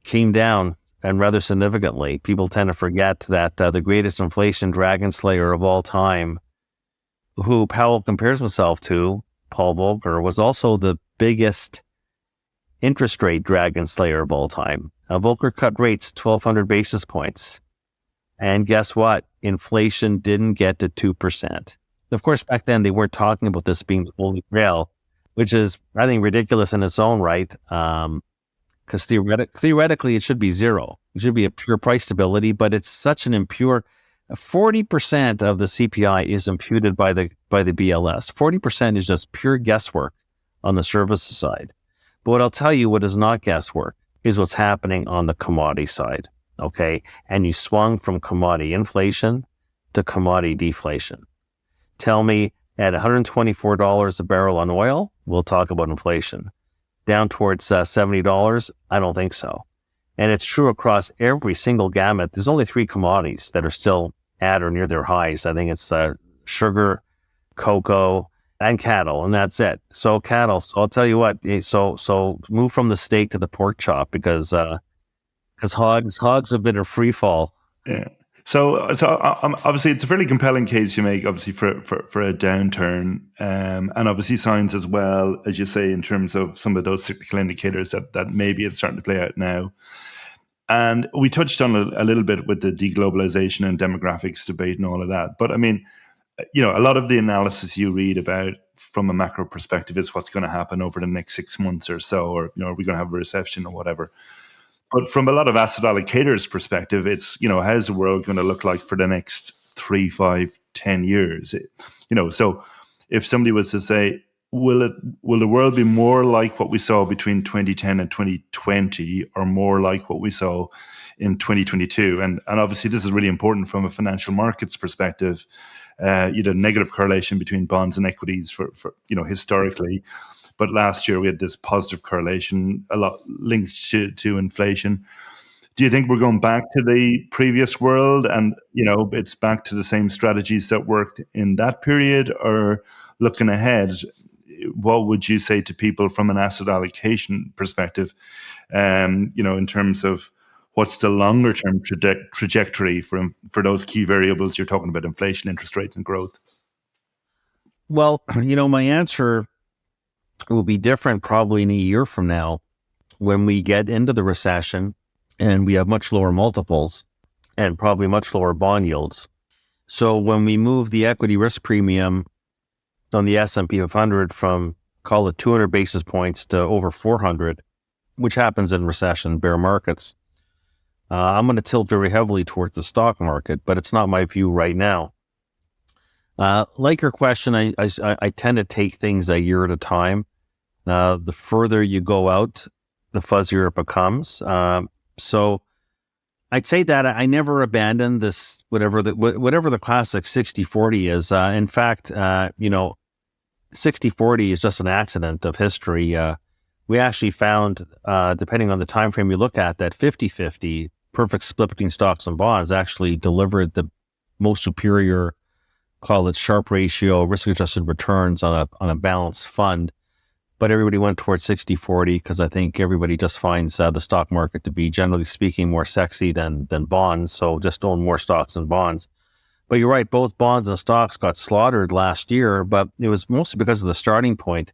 came down, and rather significantly. People tend to forget that the greatest inflation dragon slayer of all time, who Powell compares himself to, Paul Volcker, was also the biggest interest rate dragon slayer of all time. Volcker cut rates 1,200 basis points. And guess what? Inflation didn't get to 2%. Of course, back then they weren't talking about this being the holy grail, which is, I think, ridiculous in its own right. Because theoretically, it should be zero. It should be a pure price stability, but it's such an impure. 40% of the CPI is imputed by the BLS. 40% is just pure guesswork on the services side. But what I'll tell you, what is not guesswork, is what's happening on the commodity side. Okay, and you swung from commodity inflation to commodity deflation. Tell me, at $124 a barrel on oil, we'll talk about inflation. Down towards $70, I don't think so. And it's true across every single gamut. There's only 3 commodities that are still at or near their highs. I think it's sugar, cocoa, and cattle, and that's it. So cattle. So I'll tell you what. So move from the steak to the pork chop because hogs have been a free fall. Yeah. So obviously it's a fairly compelling case you make, obviously for a downturn, and obviously signs as well, as you say, in terms of some of those cyclical indicators that maybe it's starting to play out now. And we touched on a little bit with the deglobalization and demographics debate and all of that. But I mean, a lot of the analysis you read about from a macro perspective is what's going to happen over the next 6 months or so, or are we going to have a recession or whatever. But from a lot of asset allocators' perspective, it's, how's the world going to look like for the next 3, 5, 10 years? So if somebody was to say, will the world be more like what we saw between 2010 and 2020, or more like what we saw in 2022? And obviously this is really important from a financial markets perspective. You had a negative correlation between bonds and equities for historically. But last year we had this positive correlation, a lot linked to inflation. Do you think we're going back to the previous world and, it's back to the same strategies that worked in that period? Or looking ahead, what would you say to people from an asset allocation perspective, in terms of what's the longer term trajectory for those key variables you're talking about, inflation, interest rates, and growth? Well, my answer will be different probably in a year from now when we get into the recession and we have much lower multiples and probably much lower bond yields. So when we move the equity risk premium on the S&P 500 from, call it 200 basis points to over 400, which happens in recession, bear markets, I'm going to tilt very heavily towards the stock market, but it's not my view right now. Like your question, I tend to take things a year at a time. The further you go out, the fuzzier it becomes. So I'd say that I never abandoned this, whatever the classic 60-40 is. In fact, 60-40 is just an accident of history. We actually found, depending on the time frame you look at, that 50-50, perfect split between stocks and bonds, actually delivered the most superior, call it Sharpe ratio, risk-adjusted returns on a balanced fund. But everybody went towards 60-40 because I think everybody just finds the stock market to be, generally speaking, more sexy than bonds. So just own more stocks and bonds. But you're right, both bonds and stocks got slaughtered last year, but it was mostly because of the starting point.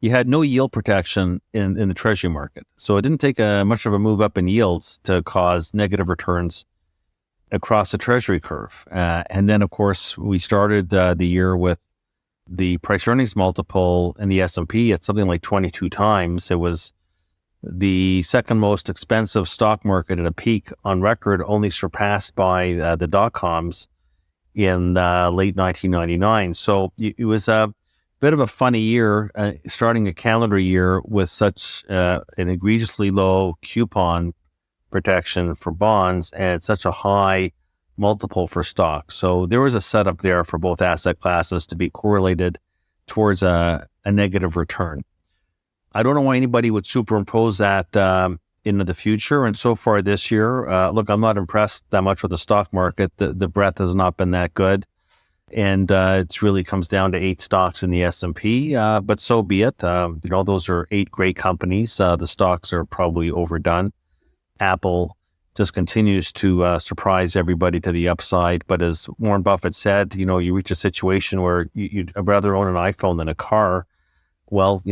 You had no yield protection in the treasury market. So it didn't take much of a move up in yields to cause negative returns across the treasury curve. And then, of course, we started the year with the price earnings multiple in the S&P at something like 22 times. It was the second most expensive stock market at a peak on record, only surpassed by the dot-coms in late 1999. So it was a bit of a funny year, starting a calendar year with such an egregiously low coupon protection for bonds and such a high multiple for stocks. So there was a setup there for both asset classes to be correlated towards a negative return. I don't know why anybody would superimpose that into the future. And so far this year, look, I'm not impressed that much with the stock market. The breadth has not been that good. And it really comes down to 8 stocks in the S&P, but so be it. Those are 8 great companies. The stocks are probably overdone. Apple just continues to surprise everybody to the upside. But as Warren Buffett said, you reach a situation where you'd rather own an iPhone than a car. Well,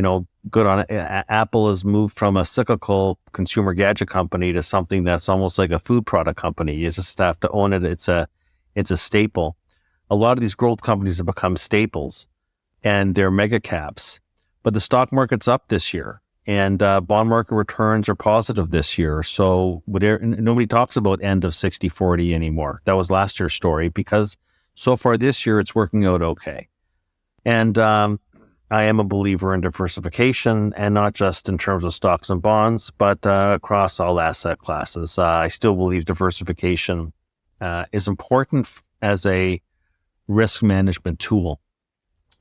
good on it. Apple has moved from a cyclical consumer gadget company to something that's almost like a food product company. You just have to own it. It's a staple. A lot of these growth companies have become staples, and they're mega caps. But the stock market's up this year, and bond market returns are positive this year. So nobody talks about end of 60-40 anymore. That was last year's story, because so far this year it's working out okay. And I am a believer in diversification, and not just in terms of stocks and bonds, but across all asset classes. I still believe diversification is important as a risk management tool.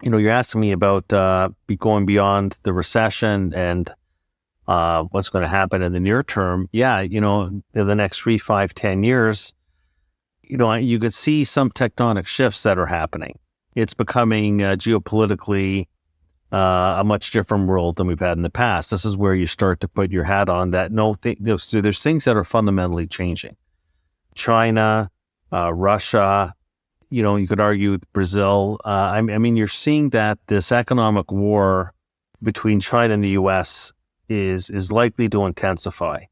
You're asking me about going beyond the recession and what's going to happen in the near term. Yeah, in the next 3, 5, 10 years, you could see some tectonic shifts that are happening. It's becoming geopolitically a much different world than we've had in the past. This is where you start to put your hat on that. There's things that are fundamentally changing. China, Russia, you could argue Brazil. I mean, you're seeing that this economic war between China and the U.S. is likely to intensify.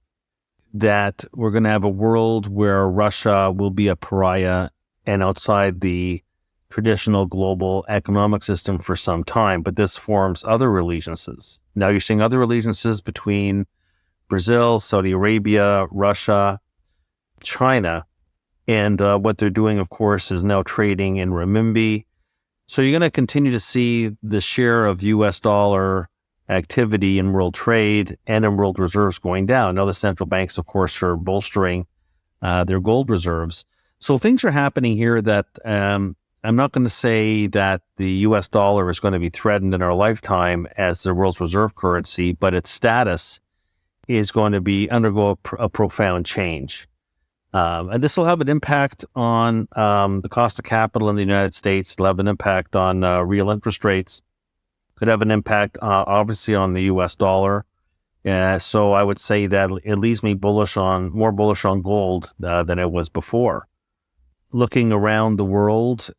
That we're going to have a world where Russia will be a pariah and outside the traditional global economic system for some time, but this forms other allegiances. Now you're seeing other allegiances between Brazil, Saudi Arabia, Russia, China. And what they're doing, of course, is now trading in renminbi. So you're going to continue to see the share of U.S. dollar activity in world trade and in world reserves going down. Now the central banks, of course, are bolstering their gold reserves. So things are happening here that I'm not going to say that the U.S. dollar is going to be threatened in our lifetime as the world's reserve currency, but its status is going to be undergo a profound change. And this will have an impact on the cost of capital in the United States. It'll have an impact on real interest rates. Could have an impact, obviously, on the U.S. dollar. So I would say that it leaves me more bullish on gold than it was before. Looking around the world,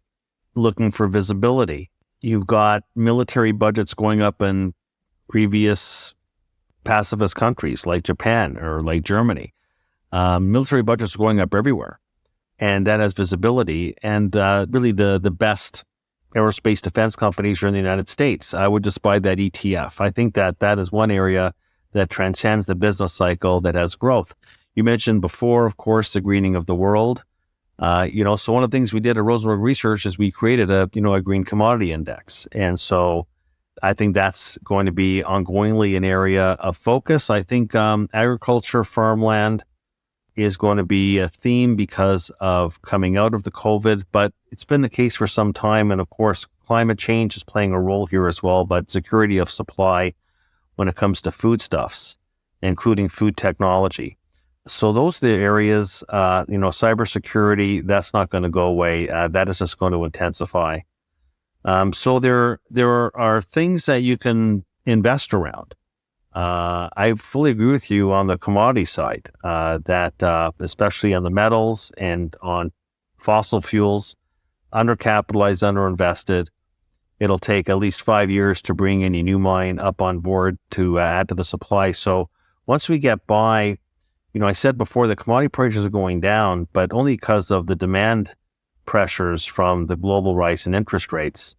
looking for visibility. You've got military budgets going up in previous pacifist countries like Japan or like Germany. Military budgets are going up everywhere, and that has visibility. And really, the best aerospace defense companies are in the United States. I would just buy that ETF. I think that is one area that transcends the business cycle that has growth. You mentioned before, of course, the greening of the world. So one of the things we did at Rosenberg Research is we created a green commodity index. And so I think that's going to be ongoingly an area of focus. I think agriculture, farmland is going to be a theme because of coming out of the COVID, but it's been the case for some time. And of course, climate change is playing a role here as well, but security of supply when it comes to foodstuffs, including food technology. So those are the areas, cybersecurity, that's not going to go away. That is just going to intensify. So there are things that you can invest around. I fully agree with you on the commodity side, that especially on the metals and on fossil fuels, undercapitalized, underinvested. It'll take at least 5 years to bring any new mine up on board to add to the supply. So once we get by, I said before the commodity prices are going down, but only because of the demand pressures from the global rise in interest rates.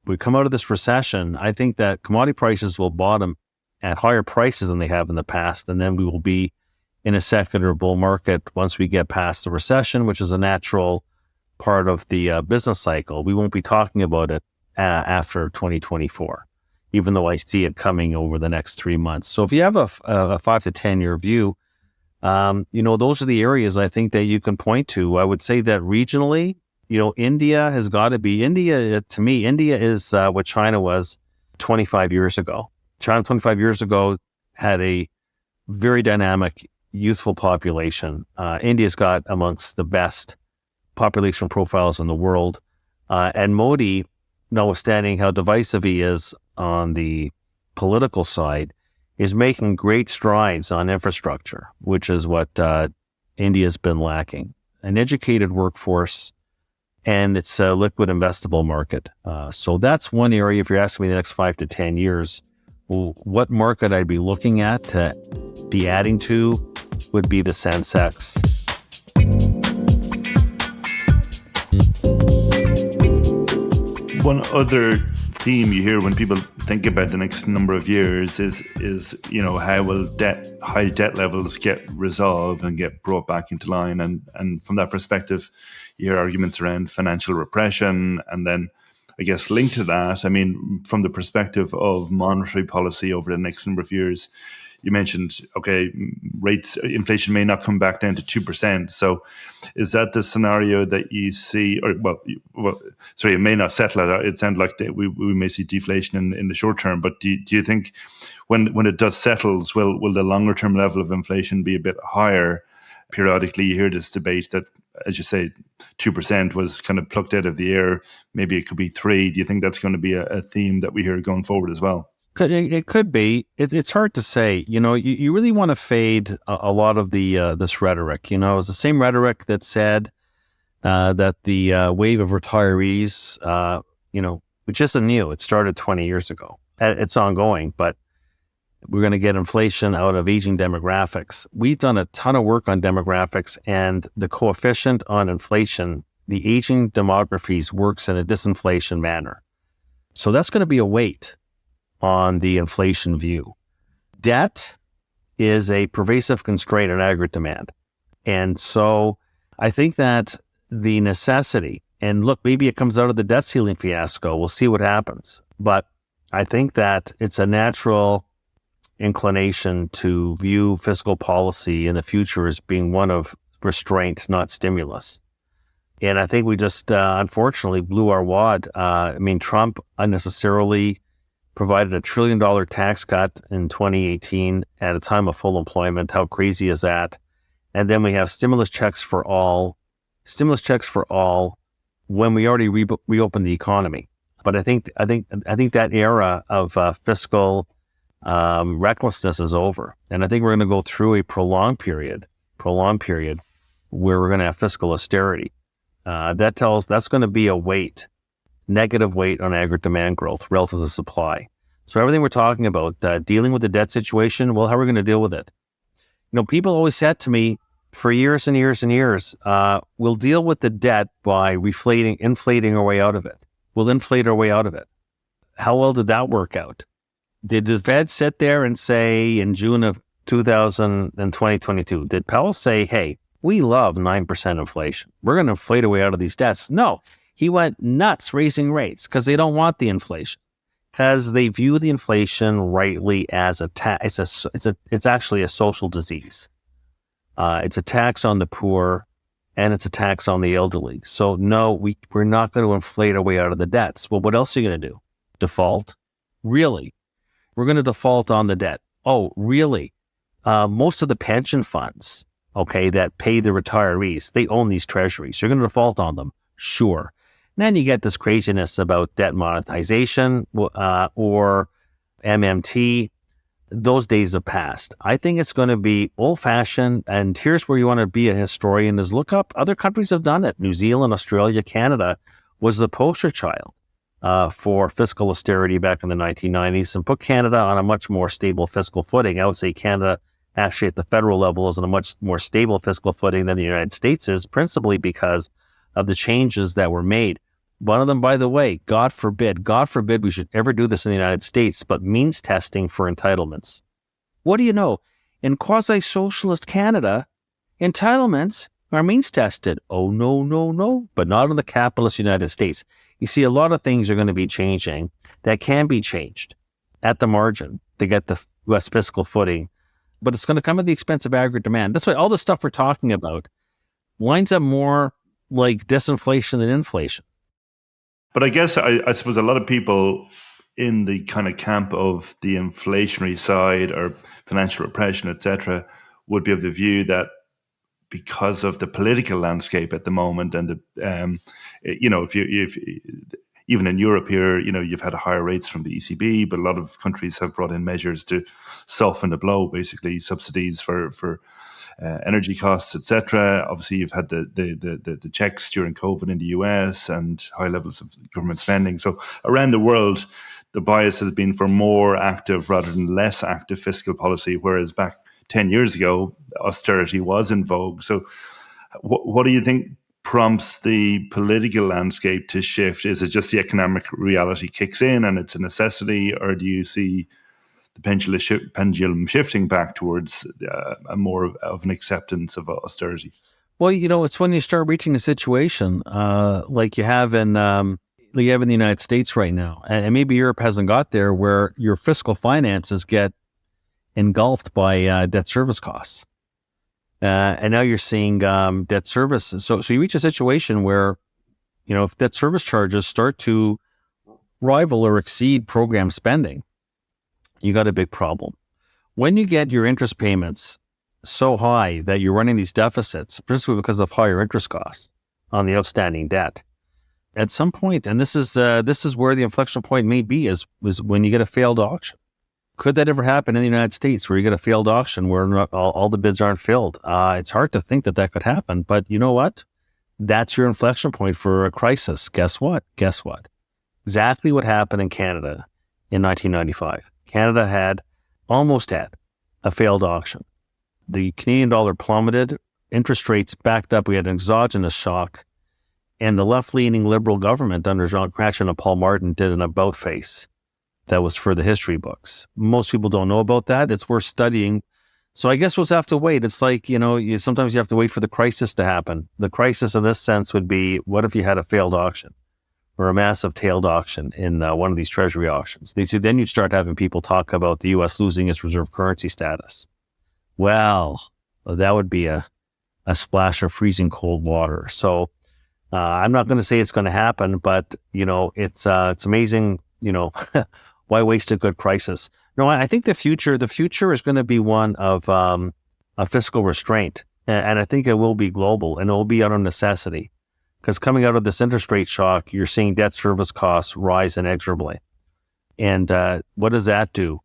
We come out of this recession, I think that commodity prices will bottom at higher prices than they have in the past, and then we will be in a secular bull market once we get past the recession, which is a natural part of the business cycle. We won't be talking about it after 2024, even though I see it coming over the next 3 months. So if you have a 5 to 10 year view, those are the areas I think that you can point to. I would say that regionally, India has got to be, to me, India is what China was 25 years ago. China 25 years ago had a very dynamic, youthful population. India's got amongst the best population profiles in the world. And Modi, notwithstanding how divisive he is on the political side, is making great strides on infrastructure, which is what India's been lacking. An educated workforce, and it's a liquid investable market. So that's one area. If you're asking me the next 5 to 10 years, what market I'd be looking at to be adding to would be the Sensex. One other theme you hear when people think about the next number of years is how will high debt levels get resolved and get brought back into line, and from that perspective you hear arguments around financial repression, and then I guess linked to that, from the perspective of monetary policy over the next number of years, you mentioned, inflation may not come back down to 2%. So is that the scenario that you see, it may not settle at it. It sounds like we may see deflation in the short term, but do you think when it does settles, will the longer term level of inflation be a bit higher? Periodically you hear this debate that, as you say, 2% was kind of plucked out of the air. Maybe it could be 3%. Do you think that's going to be a theme that we hear going forward as well? It could be. It's hard to say. You really want to fade a lot of the this rhetoric. It was the same rhetoric that said that the wave of retirees, which isn't new. It started 20 years ago. It's ongoing, but we're going to get inflation out of aging demographics. We've done a ton of work on demographics, and the coefficient on inflation, the aging demographies, works in a disinflation manner. So that's going to be a weight on the inflation view. Debt is a pervasive constraint on aggregate demand. And so I think that the necessity, and look, maybe it comes out of the debt ceiling fiasco, we'll see what happens. But I think that it's a natural inclination to view fiscal policy in the future as being one of restraint, not stimulus. And I think we just, unfortunately, blew our wad. Trump unnecessarily provided $1 trillion tax cut in 2018 at a time of full employment. How crazy is that? And then we have stimulus checks for all when we already reopened the economy. But I think that era of fiscal recklessness is over, and I think we're going to go through a prolonged period where we're going to have fiscal austerity. That's going to be a negative weight on aggregate demand growth relative to supply. So everything we're talking about, dealing with the debt situation, well, how are we going to deal with it? People always said to me for years and years and years, we'll deal with the debt by inflating our way out of it. We'll inflate our way out of it. How well did that work out? Did the Fed sit there and say in June of 2022, did Powell say, hey, we love 9% inflation. We're going to inflate our way out of these debts? No, he went nuts raising rates because they don't want the inflation, because they view the inflation rightly as it's actually a social disease. It's a tax on the poor and it's a tax on the elderly. So no, we're not going to inflate our way out of the debts. Well, what else are you going to do? Default? Really? We're going to default on the debt. Oh, really? Most of the pension funds, that pay the retirees, they own these treasuries. You're going to default on them. Sure. And then you get this craziness about debt monetization or MMT. Those days have passed. I think it's going to be old-fashioned, and here's where you want to be a historian, is look up. Other countries have done it. New Zealand, Australia, Canada was the poster child for fiscal austerity back in the 1990s, and put Canada on a much more stable fiscal footing. I would say Canada actually at the federal level is on a much more stable fiscal footing than the United States is, principally because of the changes that were made. One of them, by the way, God forbid we should ever do this in the United States, but means testing for entitlements. What do you know? In quasi-socialist Canada, entitlements are means tested. Oh, no, but not in the capitalist United States. You see, a lot of things are going to be changing that can be changed at the margin to get the U.S. fiscal footing, but it's going to come at the expense of aggregate demand. That's why all the stuff we're talking about winds up more like disinflation than inflation. But I guess I suppose a lot of people in the kind of camp of the inflationary side or financial repression, etc., would be of the view that because of the political landscape at the moment, and if even in Europe here, you've had higher rates from the ECB, but a lot of countries have brought in measures to soften the blow, basically subsidies for energy costs, etc. Obviously, you've had the checks during COVID in the US and high levels of government spending. So around the world, the bias has been for more active rather than less active fiscal policy, whereas back 10 years ago, austerity was in vogue. So what do you think prompts the political landscape to shift? Is it just the economic reality kicks in and it's a necessity, or do you see the pendulum shifting back towards a more of an acceptance of austerity? Well, it's when you start reaching a situation like you have in the United States right now, and maybe Europe hasn't got there, where your fiscal finances get engulfed by debt service costs, and now you're seeing debt service. So you reach a situation where, if debt service charges start to rival or exceed program spending, you got a big problem. When you get your interest payments so high that you're running these deficits, principally because of higher interest costs on the outstanding debt, at some point, and this is where the inflection point may be, is when you get a failed auction. Could that ever happen in the United States, where you get a failed auction where all the bids aren't filled? It's hard to think that could happen, but you know what? That's your inflection point for a crisis. Guess what? Exactly what happened in Canada in 1995. Canada almost had a failed auction. The Canadian dollar plummeted, interest rates backed up, we had an exogenous shock, and the left-leaning Liberal government under Jean Chrétien and Paul Martin did an about-face that was for the history books. Most people don't know about that. It's worth studying. So I guess we'll have to wait. It's like, sometimes you have to wait for the crisis to happen. The crisis in this sense would be, what if you had a failed auction or a massive tailed auction in one of these treasury auctions? Then you'd start having people talk about the U.S. losing its reserve currency status. Well, that would be a splash of freezing cold water. So I'm not going to say it's going to happen, but it's amazing, Why waste a good crisis? No, I think the future is going to be one of a fiscal restraint, and I think it will be global, and it will be out of necessity. Because coming out of this interest rate shock, you're seeing debt service costs rise inexorably. And what does that do?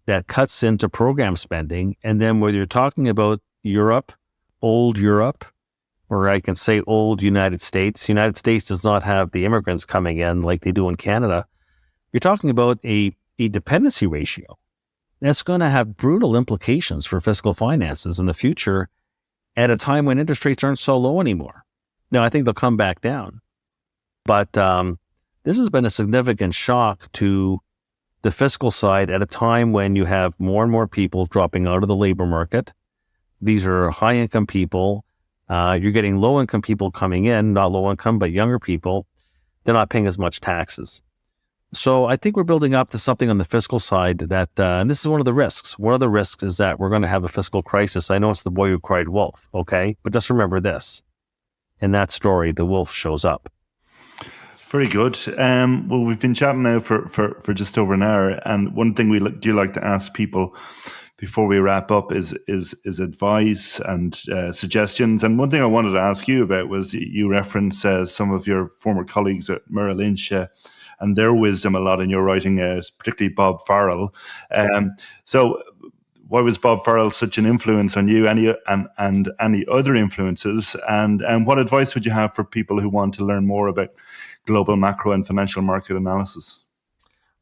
That cuts into program spending. And then whether you're talking about Europe, old Europe, or I can say old United States does not have the immigrants coming in like they do in Canada. You're talking about a dependency ratio. That's going to have brutal implications for fiscal finances in the future at a time when interest rates aren't so low anymore. Now, I think they'll come back down. But this has been a significant shock to the fiscal side at a time when you have more and more people dropping out of the labor market. These are high-income people. You're getting low-income people coming in, not low-income, but younger people. They're not paying as much taxes. So I think we're building up to something on the fiscal side that, and this is one of the risks. One of the risks is that we're going to have a fiscal crisis. I know it's the boy who cried wolf, okay? But just remember this. In that story, the wolf shows up. Very good. Well, we've been chatting now for just over an hour, and one thing we do like to ask people before we wrap up is advice and suggestions. And one thing I wanted to ask you about was you referenced some of your former colleagues at Merrill Lynch and their wisdom a lot in your writing, particularly Bob Farrell. So why was Bob Farrell such an influence on you? Any other influences? And what advice would you have for people who want to learn more about global macro and financial market analysis?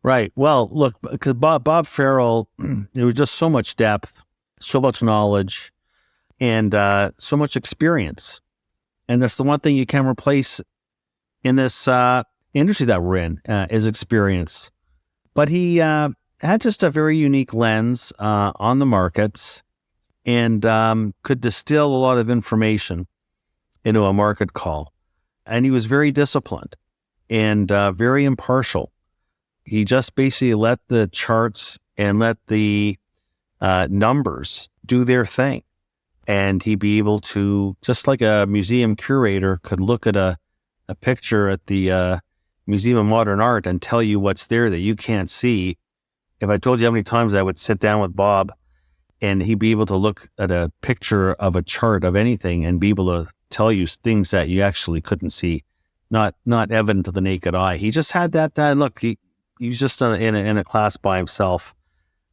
Right. Well, look, because Bob Farrell, there was just so much depth, so much knowledge, and so much experience. And that's the one thing you can replace in this industry that we're in, is experience. But he had just a very unique lens on the markets and could distill a lot of information into a market call. And he was very disciplined and very impartial. He just basically let the charts and let the numbers do their thing. And he'd be able to, just like a museum curator could look at a picture at the Museum of Modern Art and tell you what's there that you can't see. If I told you how many times I would sit down with Bob and he'd be able to look at a picture of a chart of anything and be able to tell you things that you actually couldn't see, not evident to the naked eye. He just had that look. He was just in a class by himself.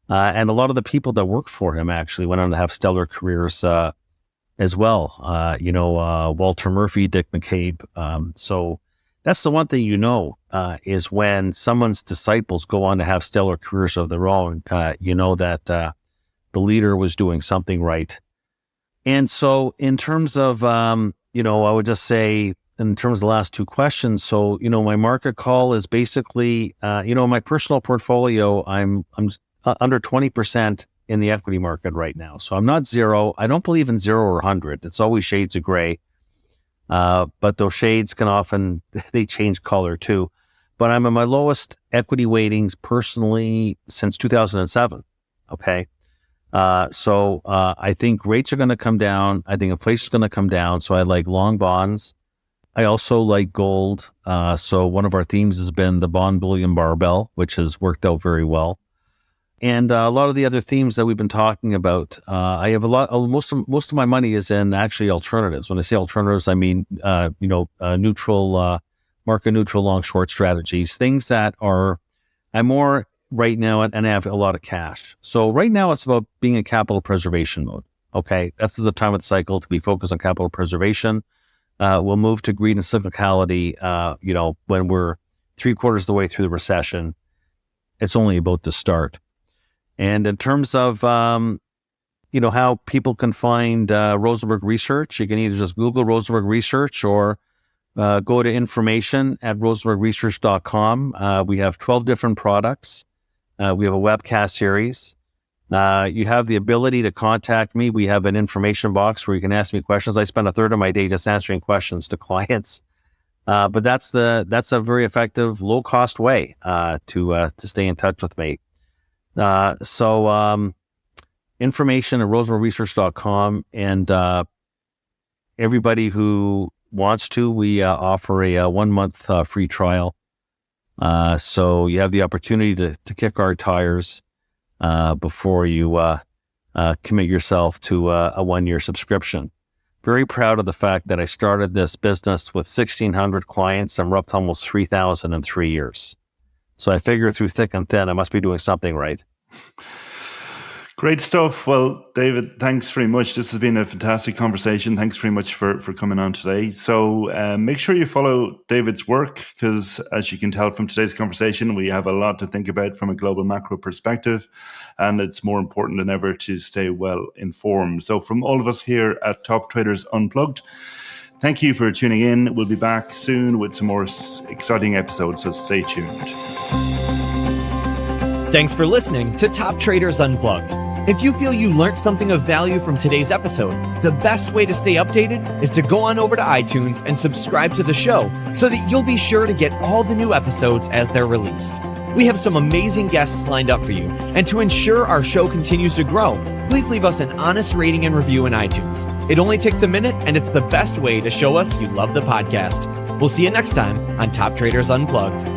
And a lot of the people that worked for him actually went on to have stellar careers as well. Walter Murphy, Dick McCabe. So that's the one thing is when someone's disciples go on to have stellar careers of their own, that the leader was doing something right. And so in terms of, I would just say in terms of the last two questions, so, my market call is basically, my personal portfolio, I'm under 20% in the equity market right now. So I'm not zero. I don't believe in 0 or 100. It's always shades of gray. But those shades can often, they change color too. But I'm at my lowest equity weightings personally since 2007. Okay. So I think rates are going to come down. I think inflation is going to come down. So I like long bonds. I also like gold. So one of our themes has been the bond bullion barbell, which has worked out very well. And a lot of the other themes that we've been talking about, I have most of my money is in actually alternatives. When I say alternatives, I mean, neutral, market neutral, long short strategies, things that I'm more right now and I have a lot of cash. So right now it's about being in capital preservation mode. Okay. That's the time of the cycle to be focused on capital preservation. We'll move to greed and cyclicality, when we're 3/4 of the way through the recession. It's only about to start. And in terms of, how people can find Rosenberg Research, you can either just Google Rosenberg Research or go to information@rosenbergresearch.com. We have 12 different products. We have a webcast series. You have the ability to contact me. We have an information box where you can ask me questions. I spend a third of my day just answering questions to clients. But that's a very effective, low-cost way to stay in touch with me. Information@rosenbergresearch.com, and everybody who wants to, we offer a 1-month free trial. So you have the opportunity to kick our tires before you commit yourself to a 1-year subscription. Very proud of the fact that I started this business with 1,600 clients and we're up to almost 3,000 in 3 years. So I figure through thick and thin, I must be doing something right. Great stuff. Well, David, thanks very much. This has been a fantastic conversation. Thanks very much for coming on today. So make sure you follow David's work because, as you can tell from today's conversation, we have a lot to think about from a global macro perspective, and it's more important than ever to stay well informed. So from all of us here at Top Traders Unplugged, thank you for tuning in. We'll be back soon with some more exciting episodes, so stay tuned. Thanks for listening to Top Traders Unplugged. If you feel you learned something of value from today's episode, the best way to stay updated is to go on over to iTunes and subscribe to the show so that you'll be sure to get all the new episodes as they're released. We have some amazing guests lined up for you, and to ensure our show continues to grow, please leave us an honest rating and review in iTunes. It only takes a minute, and it's the best way to show us you love the podcast. We'll see you next time on Top Traders Unplugged.